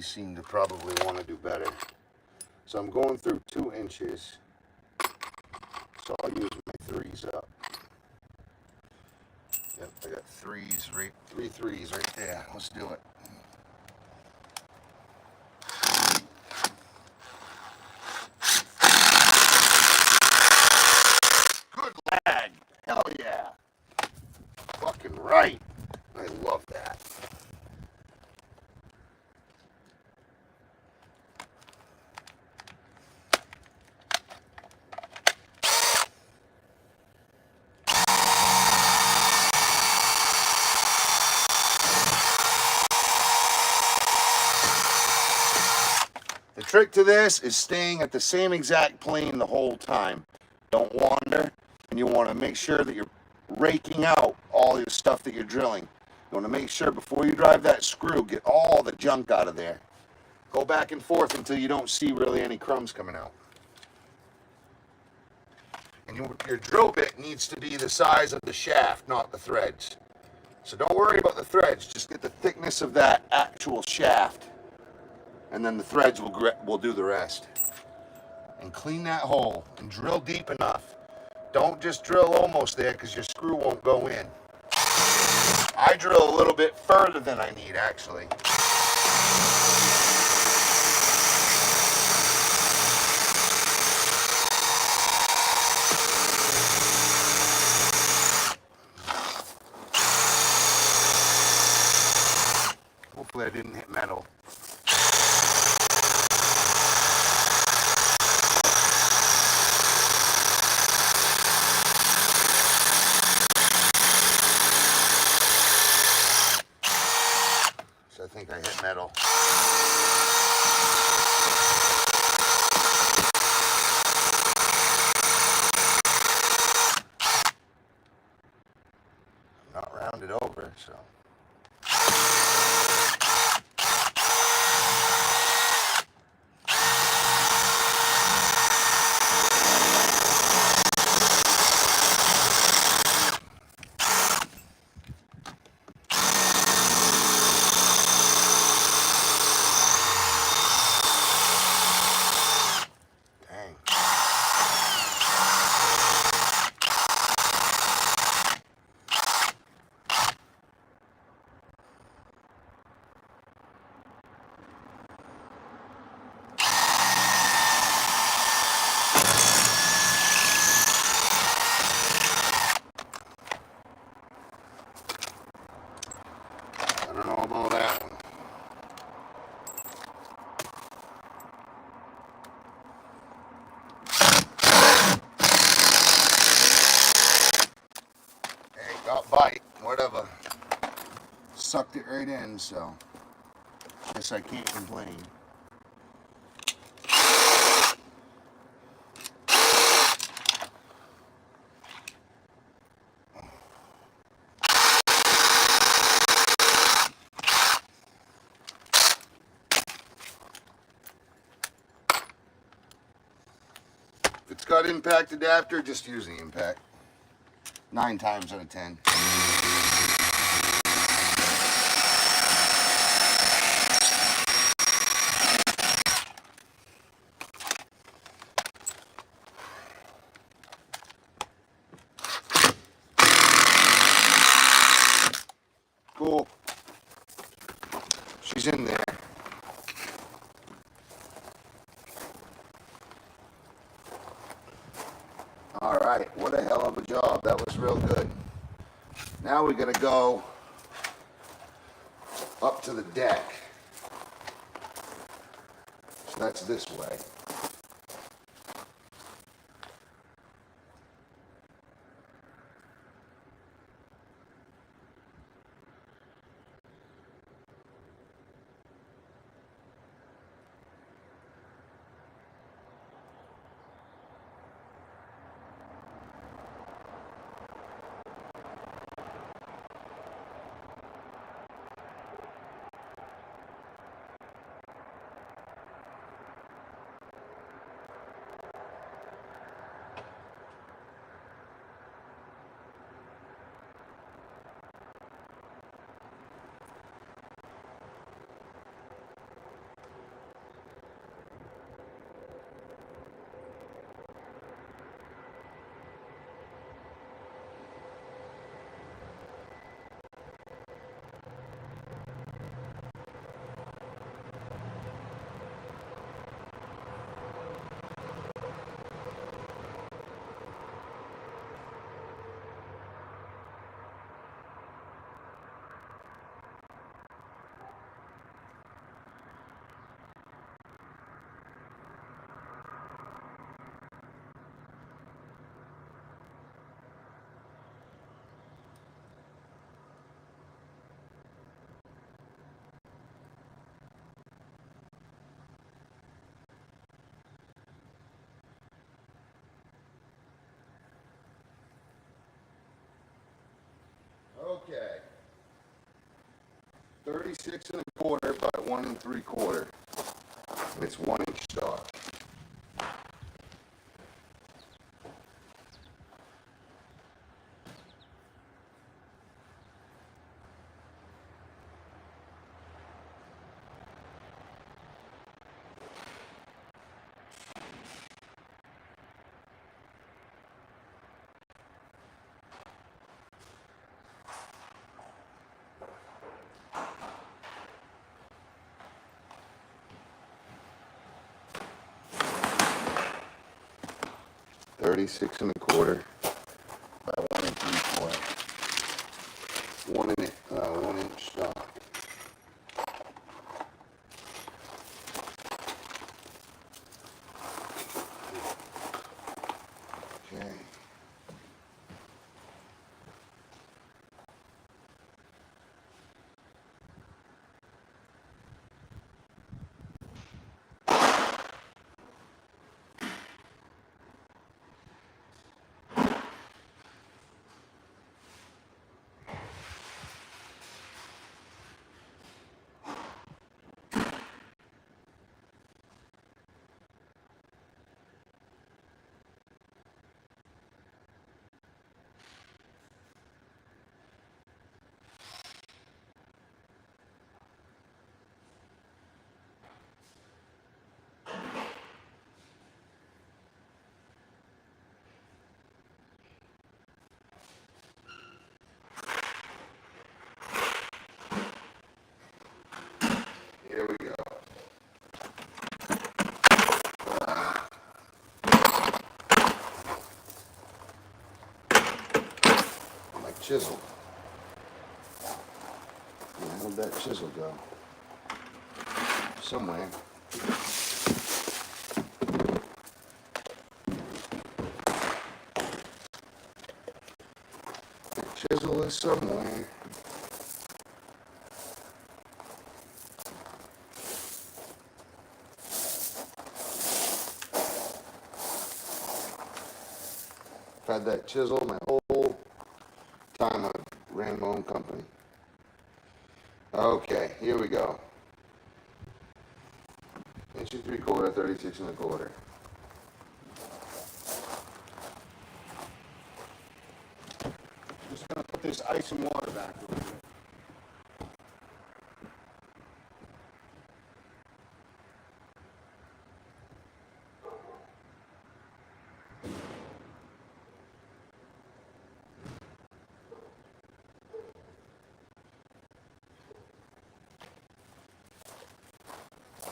seem to probably want to do better. So I'm going through 2 inches. So I'll use my 3s up. Yep, I got 3s right, 3 3s right there. Let's do it. Good lad. Hell yeah. Fucking right. I love that. The trick to this is staying at the same exact plane the whole time. Don't wander, and you want to make sure that you're raking out all your stuff that you're drilling. You want to make sure before you drive that screw, get all the junk out of there. Go back and forth until you don't see really any crumbs coming out. And your drill bit needs to be the size of the shaft, not the threads. So don't worry about the threads, just get the thickness of that actual shaft. And then the threads will do the rest. And clean that hole and drill deep enough. Don't just drill almost there because your screw won't go in. I drill a little bit further than I need actually. Hopefully I didn't hit metal. So I think I hit metal. Not rounded over, so. I don't know about that one. Hey, got bite, whatever. Sucked it right in, so guess I can't complain. If it's got impact adapter, just use the impact. 9 times out of 10. Cool. She's in there. right, what a hell of a job. That was real good. Now we gotta go up to the deck. So that's this way. Okay. 36 1/4 by 1 3/4. It's 1-inch stock. Thirty-six and a quarter by 1 3/4. 1 inch stock. Okay. Here we go. My chisel. Where'd that chisel go? Somewhere. The chisel is somewhere. I've had that chisel my whole time I've ran my own company. Okay, here we go. 1 3/4, 36 1/4. Just gonna put this ice and water back real quick.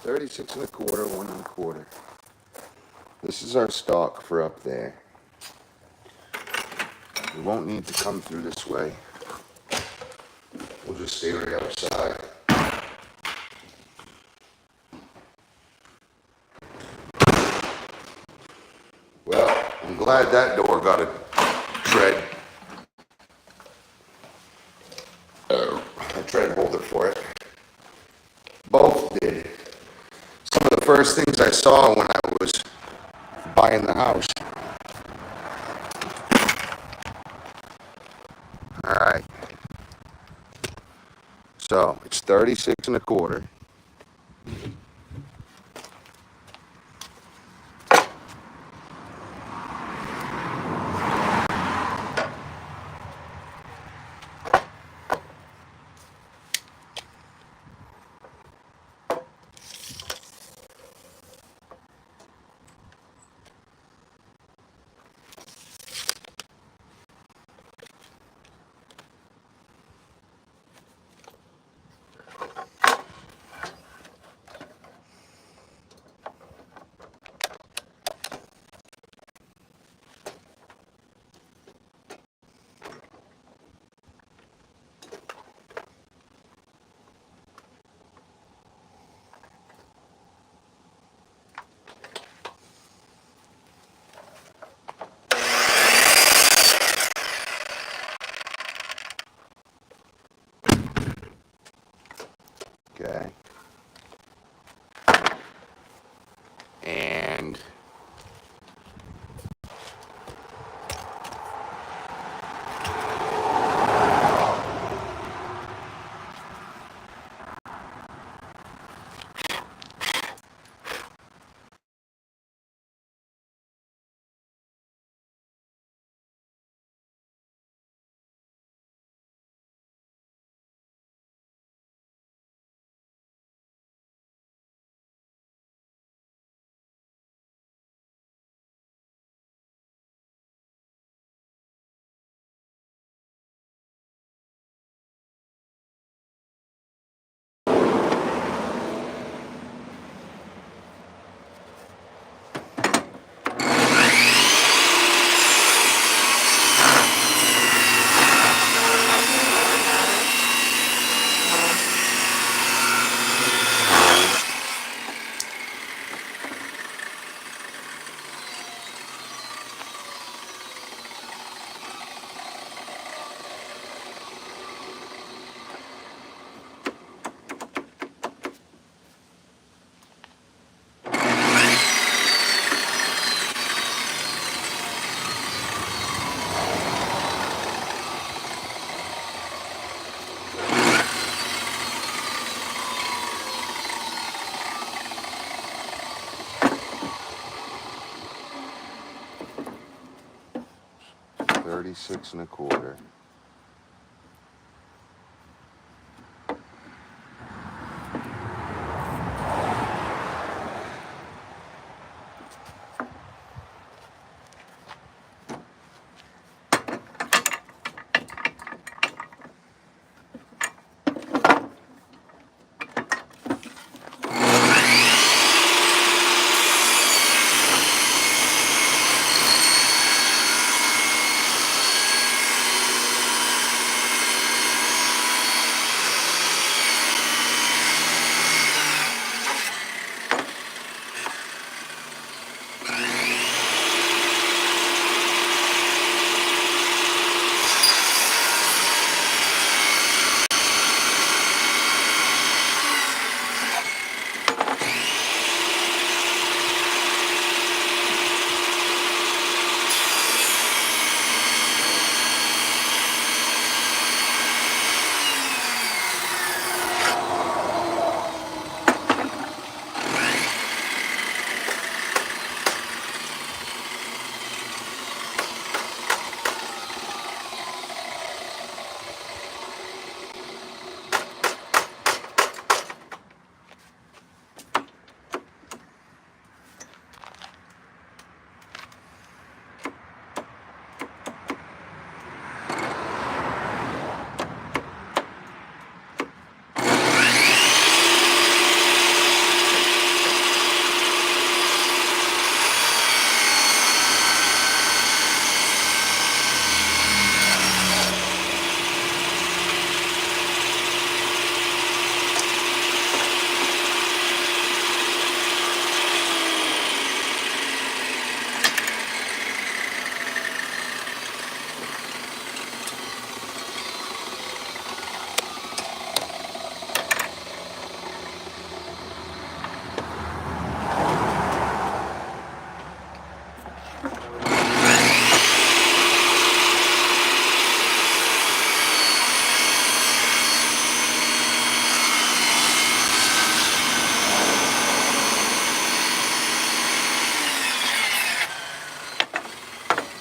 Thirty-six and a quarter, 1 1/4. This is our stock for up there. We won't need to come through this way. We'll just stay right outside. Well, I'm glad that door got a tread. A tread holder for it. Both did. Some of the first things I saw when I was buying the house. All right. So it's 36 and a quarter. Okay. And $36 and a quarter.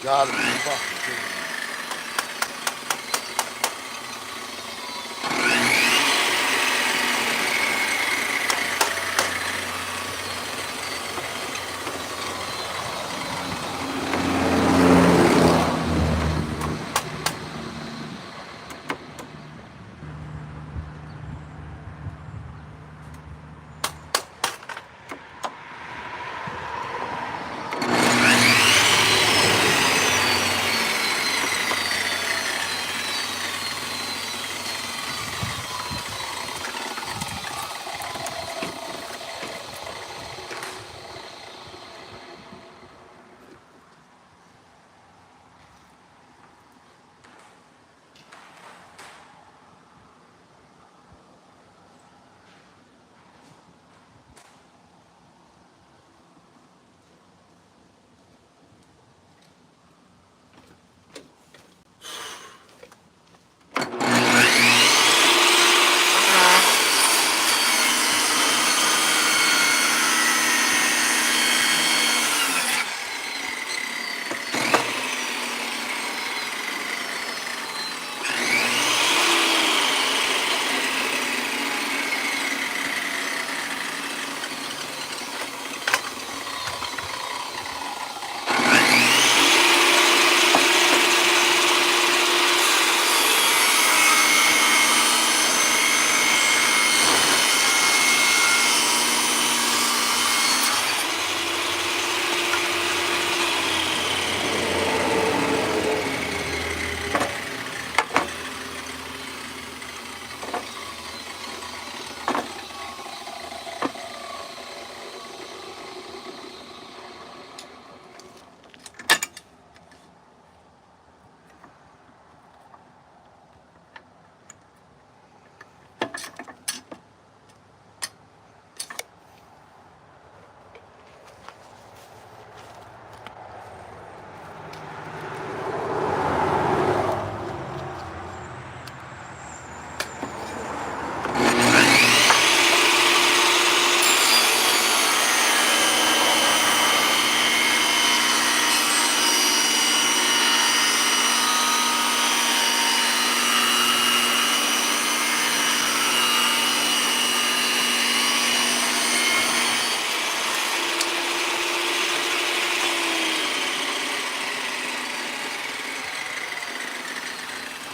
Gotta be fucking kidding me.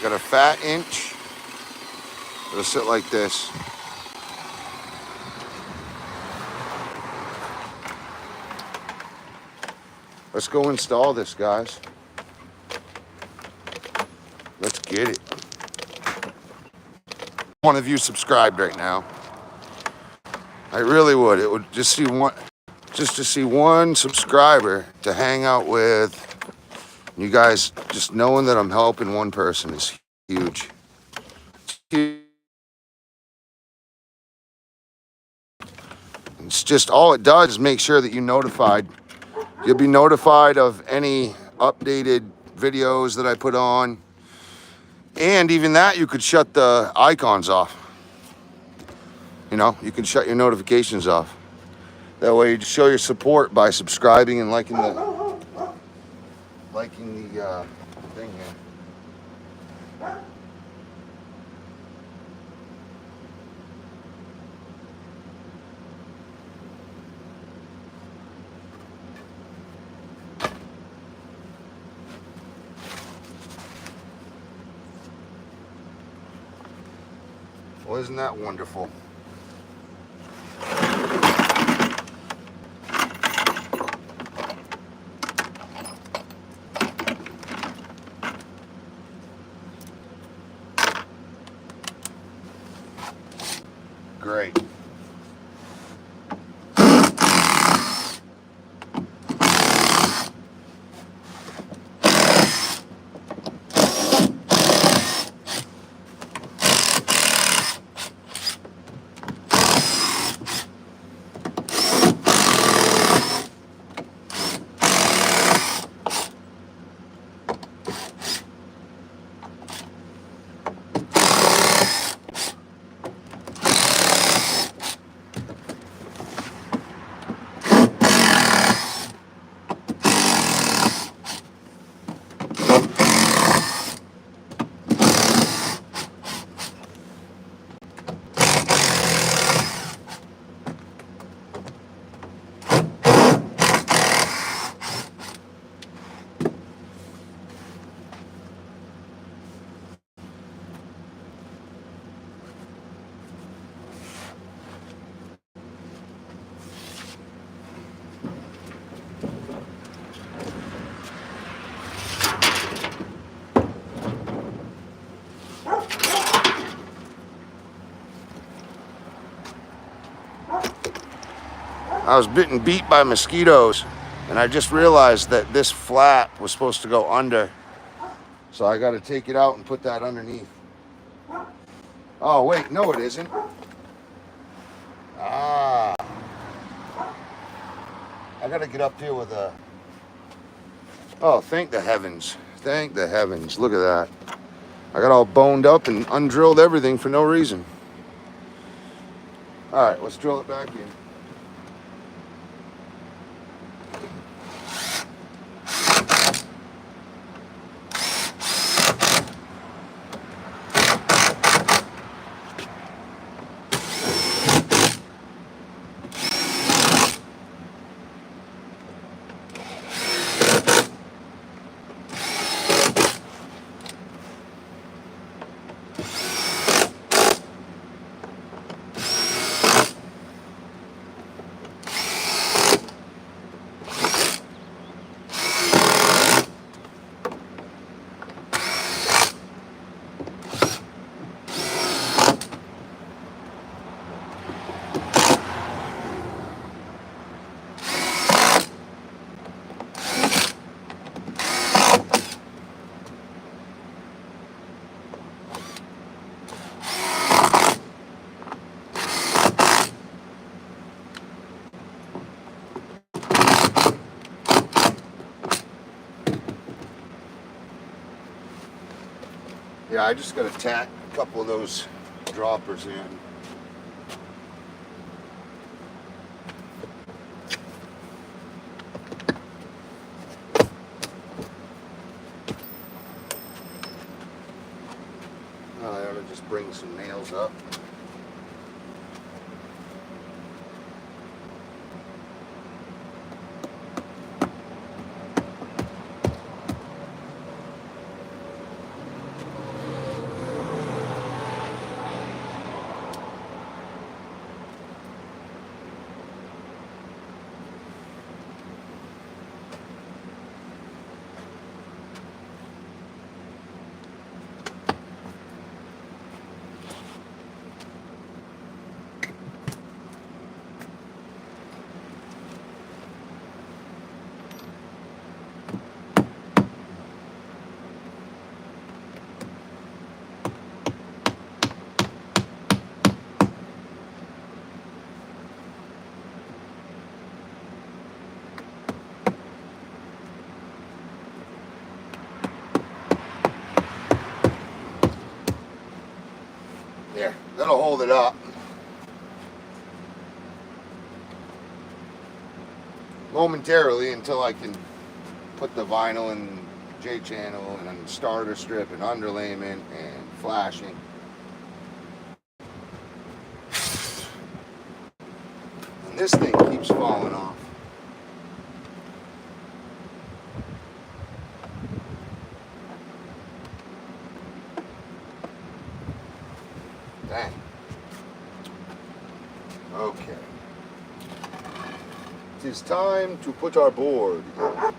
Got a fat inch. It'll sit like this. Let's go install this, guys. Let's get it. One of you subscribed right now. I really would. It would just to see one subscriber to hang out with. You guys just knowing that I'm helping one person is huge. It's just all it does is make sure that you're notified. You'll be notified of any updated videos that I put on. And even that, you could shut the icons off. You know, you can shut your notifications off. That way you just show your support by subscribing and liking the thing here. Well, isn't that wonderful? Great. I was beat by mosquitoes, and I just realized that this flap was supposed to go under. So I got to take it out and put that underneath. Oh, wait, no it isn't. Ah. I got to get up here with a... Oh, thank the heavens. Thank the heavens. Look at that. I got all boned up and undrilled everything for no reason. All right, let's drill it back in. Yeah, I just got to tack a couple of those droppers in. I ought to just bring some nails up. There, that'll hold it up. Momentarily until I can put the vinyl and J-channel and starter strip and underlayment and flashing. And this thing keeps falling off. Dang. Okay. It is time to put our board in.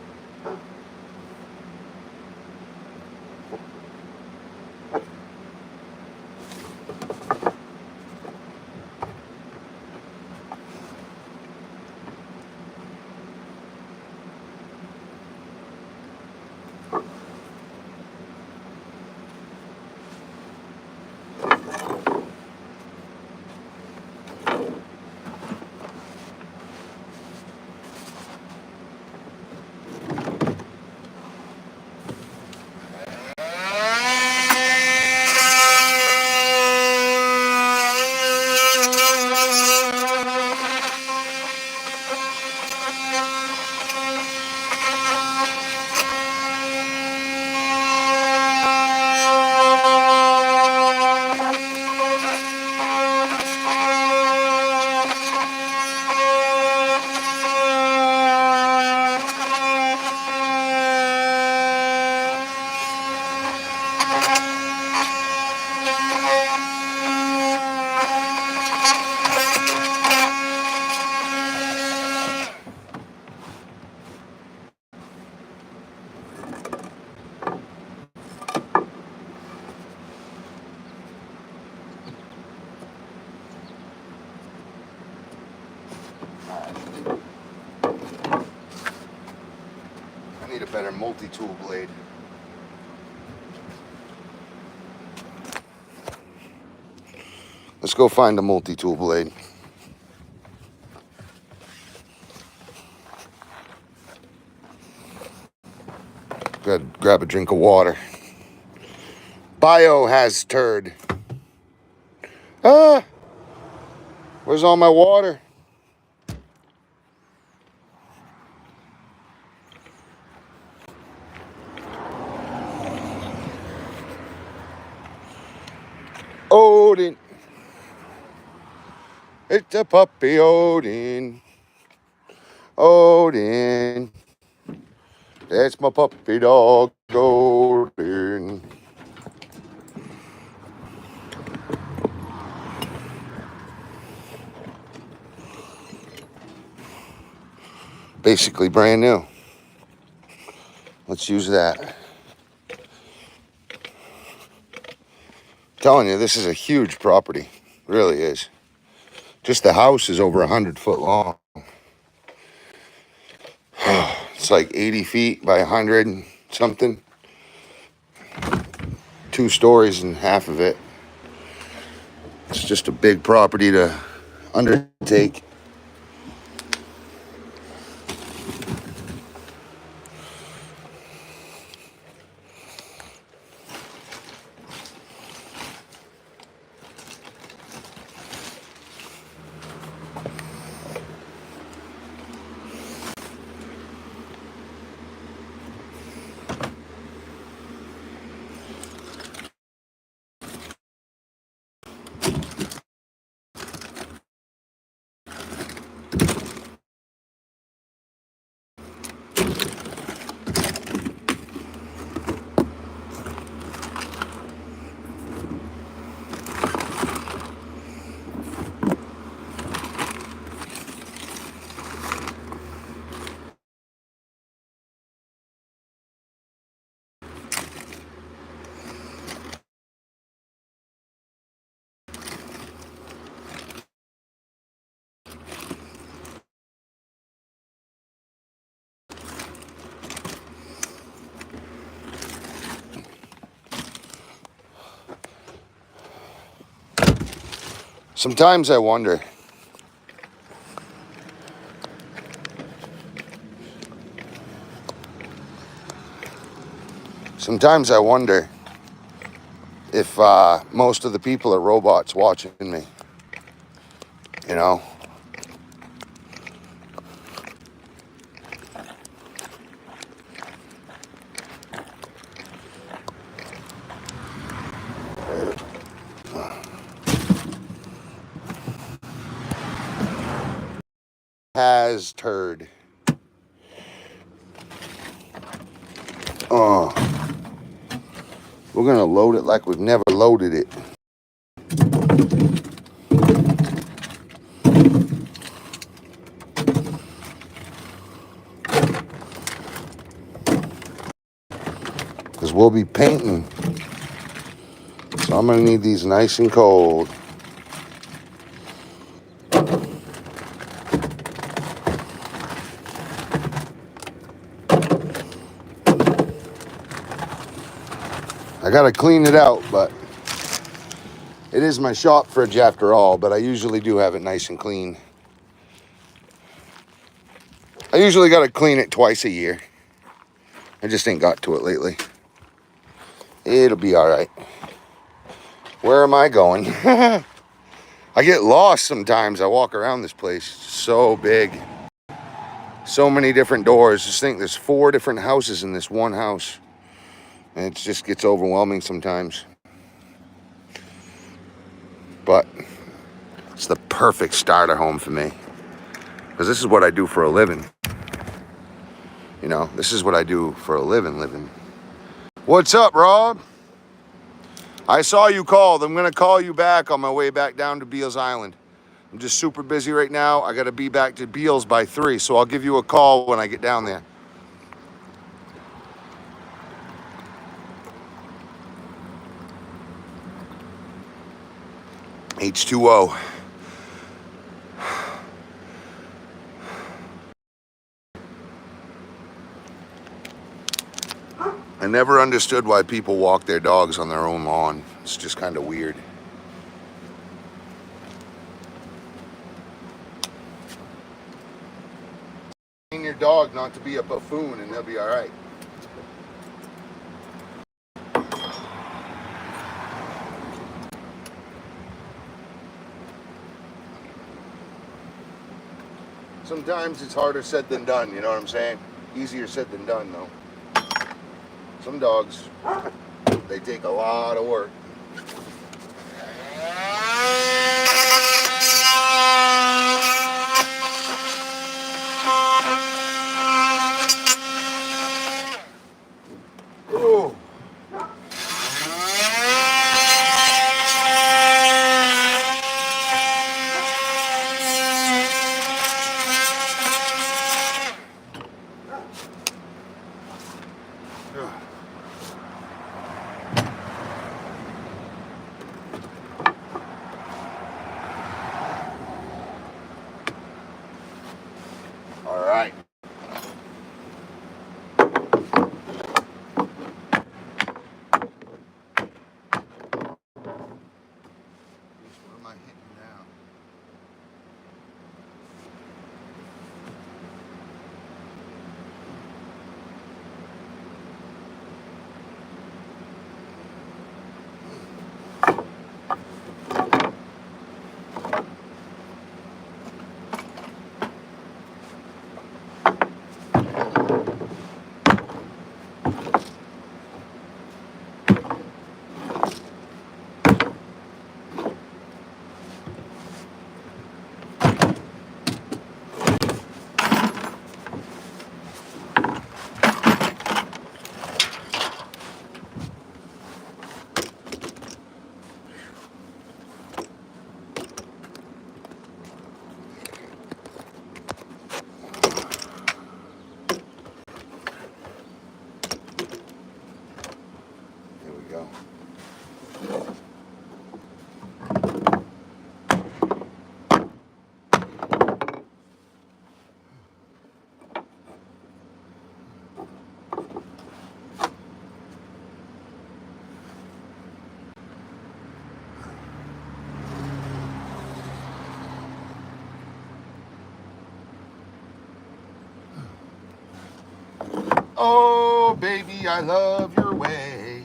better multi-tool blade. Let's go find a multi-tool blade. Gotta grab a drink of water. Biohazard. Ah! Where's all my water? Odin. It's a puppy Odin. Odin. That's my puppy dog Odin. Basically brand new. Let's use that. Telling you, this is a huge property. Really is. Just the house is over 100 foot long. It's like 80 feet by 100 something. 2 stories and half of it. It's just a big property to undertake. Sometimes I wonder. Sometimes I wonder if most of the people are robots watching me. You know? Has turd. Oh. We're gonna load it like we've never loaded it. Because we'll be painting. So I'm gonna need these nice and cold. I gotta clean it out, but it is my shop fridge after all, but I usually do have it nice and clean. I usually gotta clean it twice a year. I just ain't got to it lately. It'll be all right. Where am I going? I get lost sometimes. I walk around this place. It's so big. So many different doors. Just think there's 4 different houses in this one house. And it just gets overwhelming sometimes. But it's the perfect starter home for me. Because this is what I do for a living. You know, this is what I do for a living. What's up, Rob? I saw you called. I'm going to call you back on my way back down to Beals Island. I'm just super busy right now. I got to be back to Beals by 3, so I'll give you a call when I get down there. H2O. I never understood why people walk their dogs on their own lawn. It's just kind of weird. Train your dog not to be a buffoon and they'll be all right. Sometimes it's harder said than done, you know what I'm saying? Easier said than done, though. Some dogs, they take a lot of work. Ooh. All right. What am I hitting now? Here we go. Oh, baby, I love your way.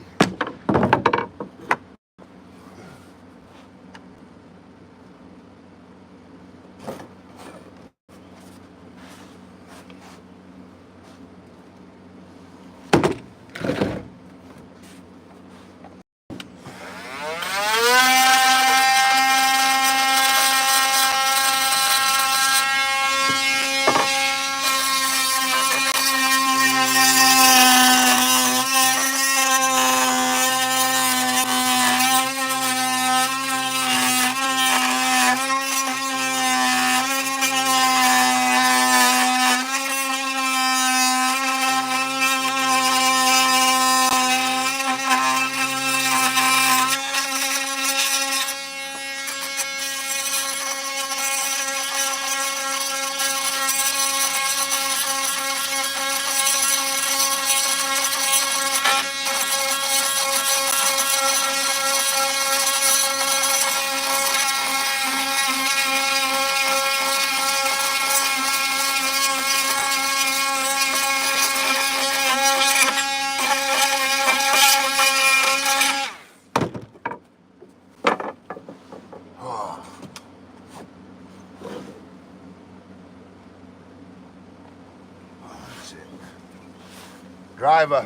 That's it. Driver.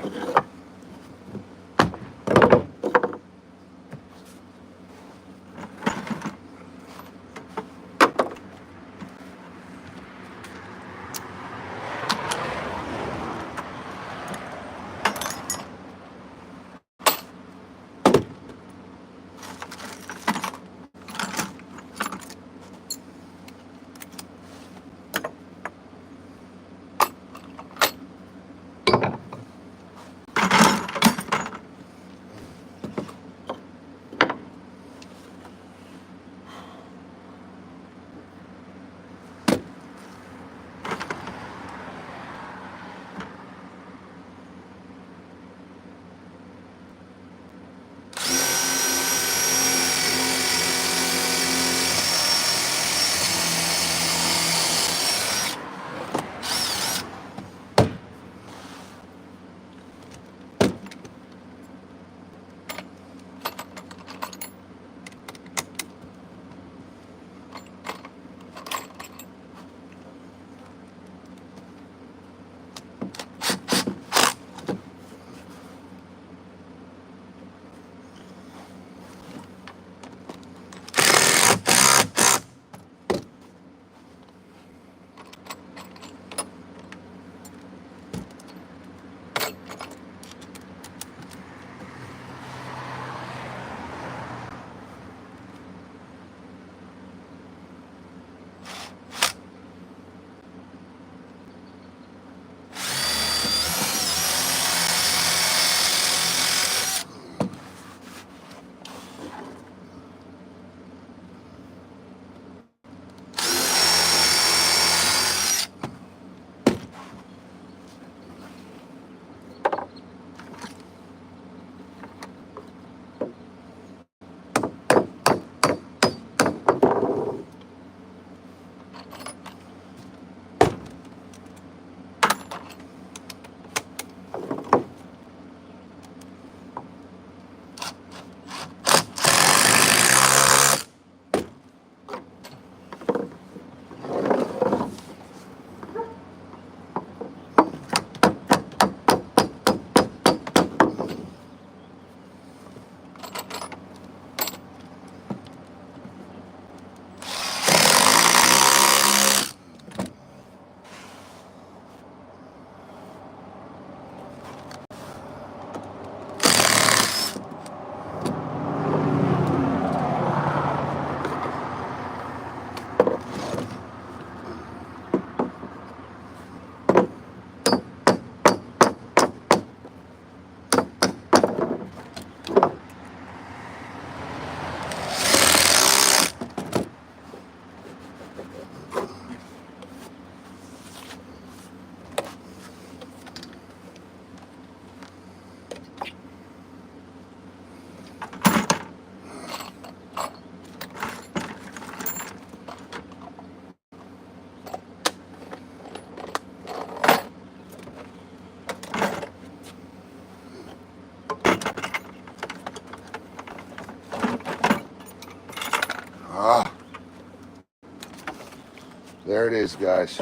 There it is, guys.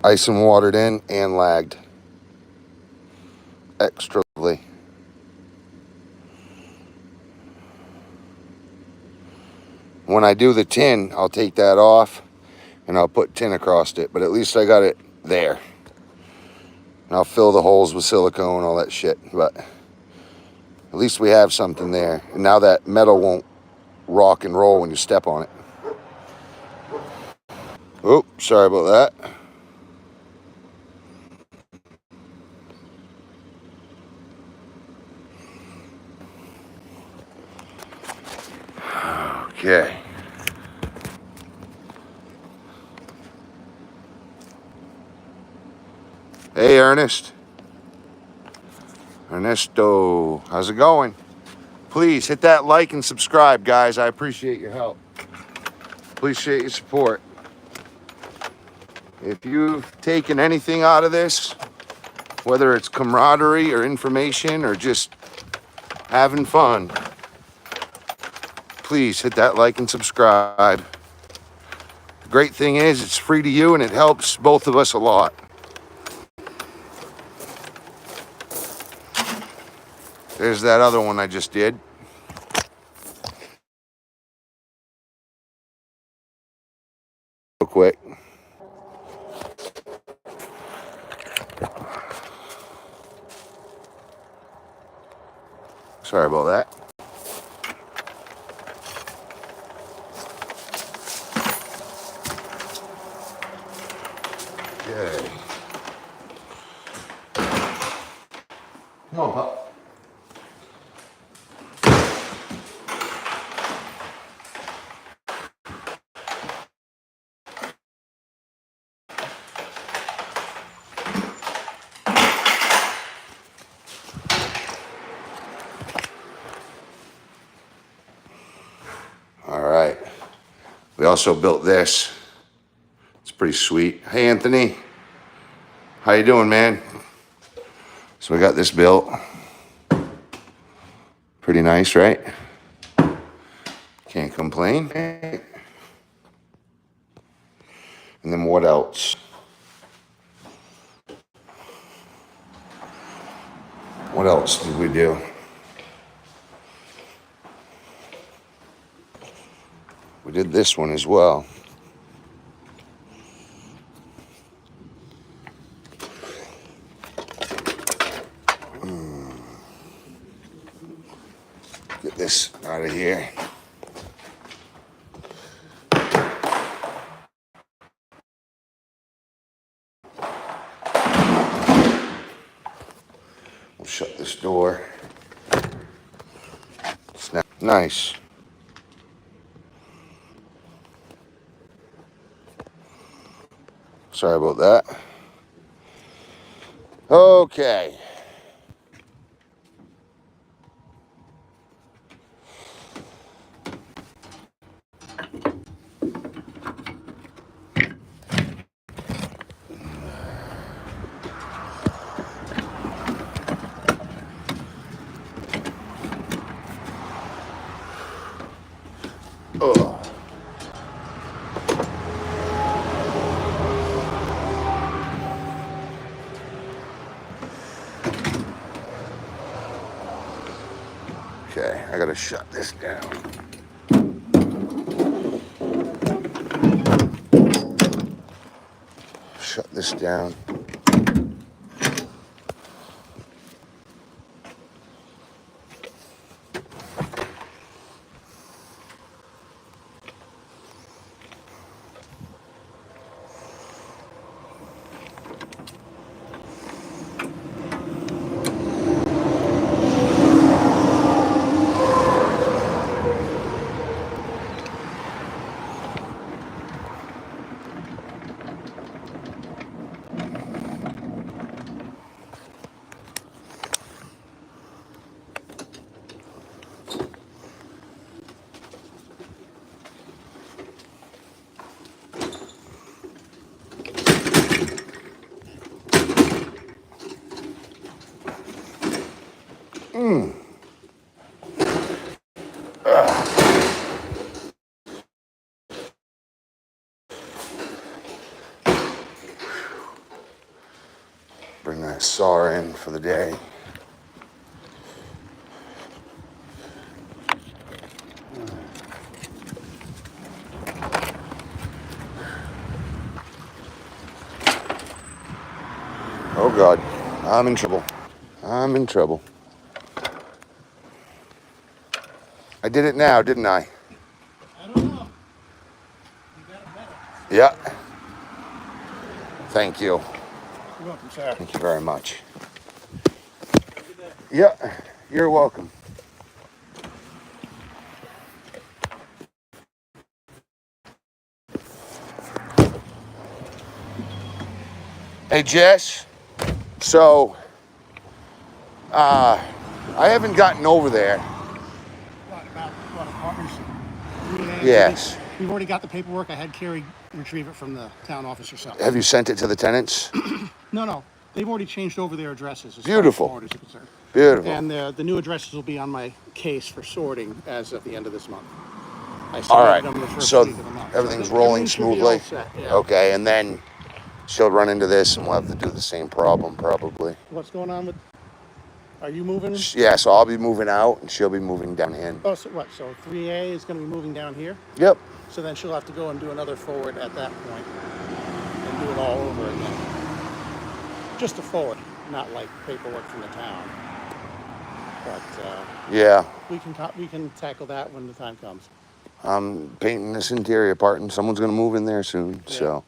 Ice and watered in and lagged. Extrally. When I do the tin, I'll take that off and I'll put tin across it, but at least I got it there. And I'll fill the holes with silicone, all that shit, but at least we have something there. And now that metal won't rock and roll when you step on it. Oh, sorry about that. Okay. Hey, Ernest. Ernesto, how's it going? Please hit that like and subscribe, guys. I appreciate your help. Appreciate your support. If you've taken anything out of this, whether it's camaraderie or information or just having fun, please hit that like and subscribe. The great thing is it's free to you and it helps both of us a lot. There's that other one I just did. Real quick. Sorry about that. Okay. Come on, pup. All right. We also built this. It's pretty sweet. Hey, Anthony. How you doing, man? So we got this built. Pretty nice, right? Can't complain. And then what else? What else did we do? We did this one as well. Get this out of here. We'll shut this door. Snap. Nice. Sorry about that. Okay. Oh. Okay, I gotta shut this down. Shut this down. Bring that saw in for the day. Oh God, I'm in trouble. I'm in trouble. I did it now, didn't I? I don't know. You got it better. Yeah. Thank you. You're welcome, sir. Thank you very much. Yeah, you're welcome. Hey, Jess. So, I haven't gotten over there. What apartments? Yes. We've already got the paperwork. I had Carrie retrieve it from the town office herself. Have you sent it to the tenants? No. They've already changed over their addresses as Beautiful. far as orders are concerned. Beautiful. And the new addresses will be on my case for sorting as of the end of this month. I All right. submitted them the first So week of the month. everything's So rolling everything should be smoothly. all set, yeah. Okay, and then she'll run into this, and we'll have to do the same problem probably. What's going on with? Are you moving? Yeah, so I'll be moving out, and she'll be moving down in. Oh, so what? So 3A is going to be moving down here. Yep. So then she'll have to go and do another forward at that point and do it all over again. Just a forward, not like paperwork from the town. But Yeah. we can tackle that when the time comes. I'm painting this interior part, and someone's gonna move in there soon. Yeah. So.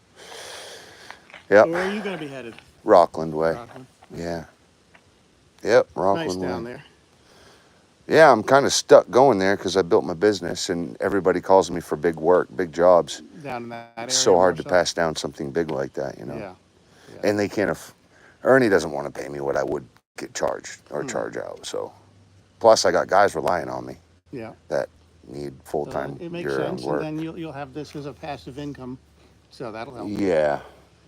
So Yep. where are you going to be headed? Rockland way. Rockland? Yeah. Yep. Rockland Nice way. down there. Yeah, I'm kind of stuck going there because I built my business, and everybody calls me for big work, big jobs. Down in that area. It's so hard to more pass down something big like that, you know. Yeah. And they can't. Ernie doesn't want to pay me what I would get charged or charge out. So, plus I got guys relying on me Yeah. that need full So time it makes year-round sense, work. and then you'll have this as a passive income, so that'll help.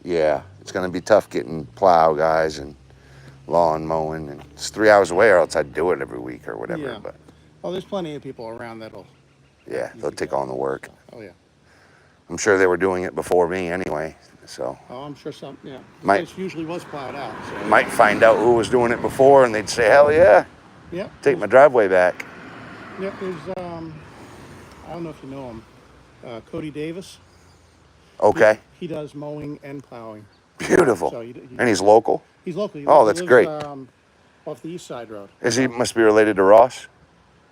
Yeah, it's gonna be tough getting plow guys and lawn mowing, and it's 3 hours away, or else I'd do it every week or whatever. Yeah. But Well, there's plenty of people around that'll. yeah, they'll take on the work. Oh yeah. I'm sure they were doing it before me anyway. So Oh, I'm sure some. Yeah. Might- It usually was plowed out. So. might find out who was doing it before, and they'd say, "Hell yeah, Yep. take my driveway back." Yep. There's I don't know if you know him, Cody Davis. Okay, He does mowing and plowing. beautiful. So And he's local. he's local. Oh, that's great. Off the East Side Road. Is he must be related to Ross?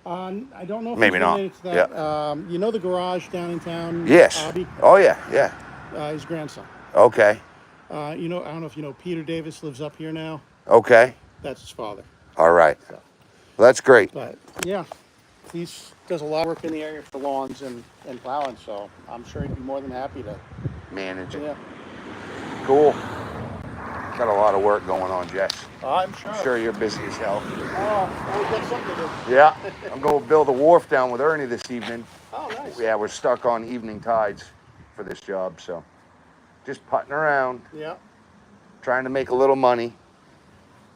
I don't know if Maybe he's not. related to that. You know the garage down in town? Yes. Abby? Oh yeah, yeah. His grandson. Okay, I don't know if you know Peter Davis lives up here now. okay. That's his father. All right. So. Well, that's great. But yeah, he does a lot of work in the area for lawns and plowing. So I'm sure he'd be more than happy to. Manage it. Yeah. Cool. Got a lot of work going on, Jess. I'm sure. I'm sure you're busy as hell. Oh, always got something to do. Yeah. I'm going to build a wharf down with Ernie this evening. Oh, nice. Yeah, we're stuck on evening tides for this job, so just putting around, Yeah. trying to make a little money,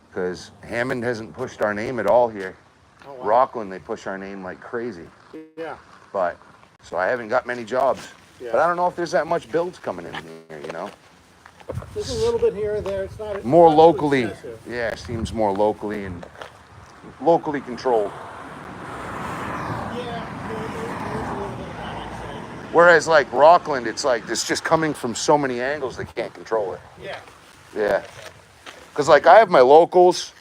because Hammond hasn't pushed our name at all here. Oh, wow. Rockland, they push our name like crazy. Yeah. But, so I haven't got many jobs. Yeah. But I don't know if there's that much builds coming in here, you know? There's a little bit here and there. It's not More not too locally, excessive. yeah, it seems more locally and locally controlled. Yeah. There's a little bit of that, I'd say. Whereas like Rockland, it's like, it's just coming from so many angles, they can't control it. Yeah. Yeah. Because like I have my locals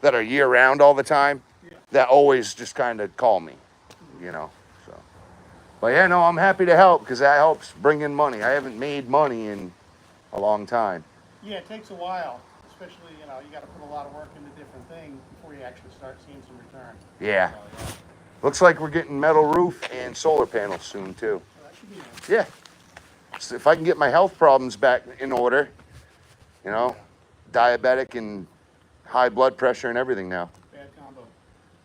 that are year round all the time that always just kind of call me, you know, so. But yeah, no, I'm happy to help because that helps bring in money. I haven't made money in a long time. Yeah, it takes a while, especially, you got to put a lot of work into different things before you actually start seeing some return. Yeah. So, yeah. Looks like we're getting metal roof and solar panels soon too. So that should be nice. Yeah. So if I can get my health problems back in order, you know, diabetic and high blood pressure and everything now. Bad combo.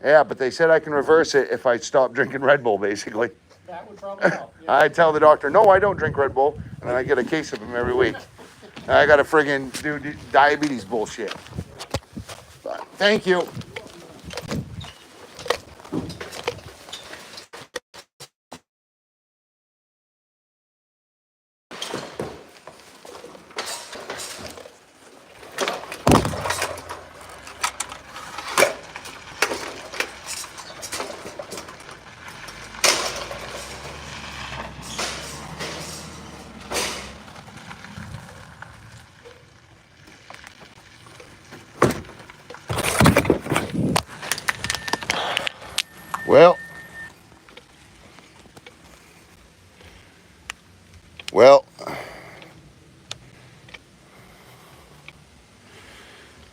Yeah, but they said I can reverse it if I stop drinking Red Bull, basically. That would probably help. Yeah. I tell the doctor, no, I don't drink Red Bull, and then I get a case of them every week. I got to friggin' do diabetes bullshit. But thank you. Well,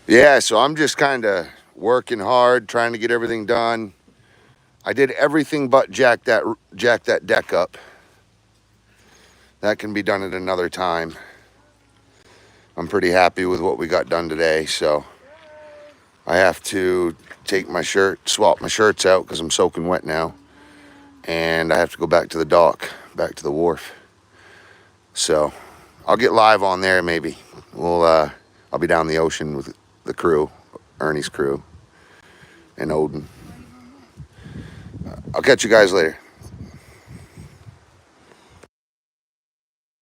yeah, so I'm just kind of working hard, trying to get everything done. I did everything but jack that deck up. That can be done at another time. I'm pretty happy with what we got done today, so I have to take my swap my shirts out because I'm soaking wet now, and I have to go back to the dock, back to the wharf. So I'll get live on there maybe. I'll be down the ocean with the crew, Ernie's crew, and Odin. I'll catch you guys later.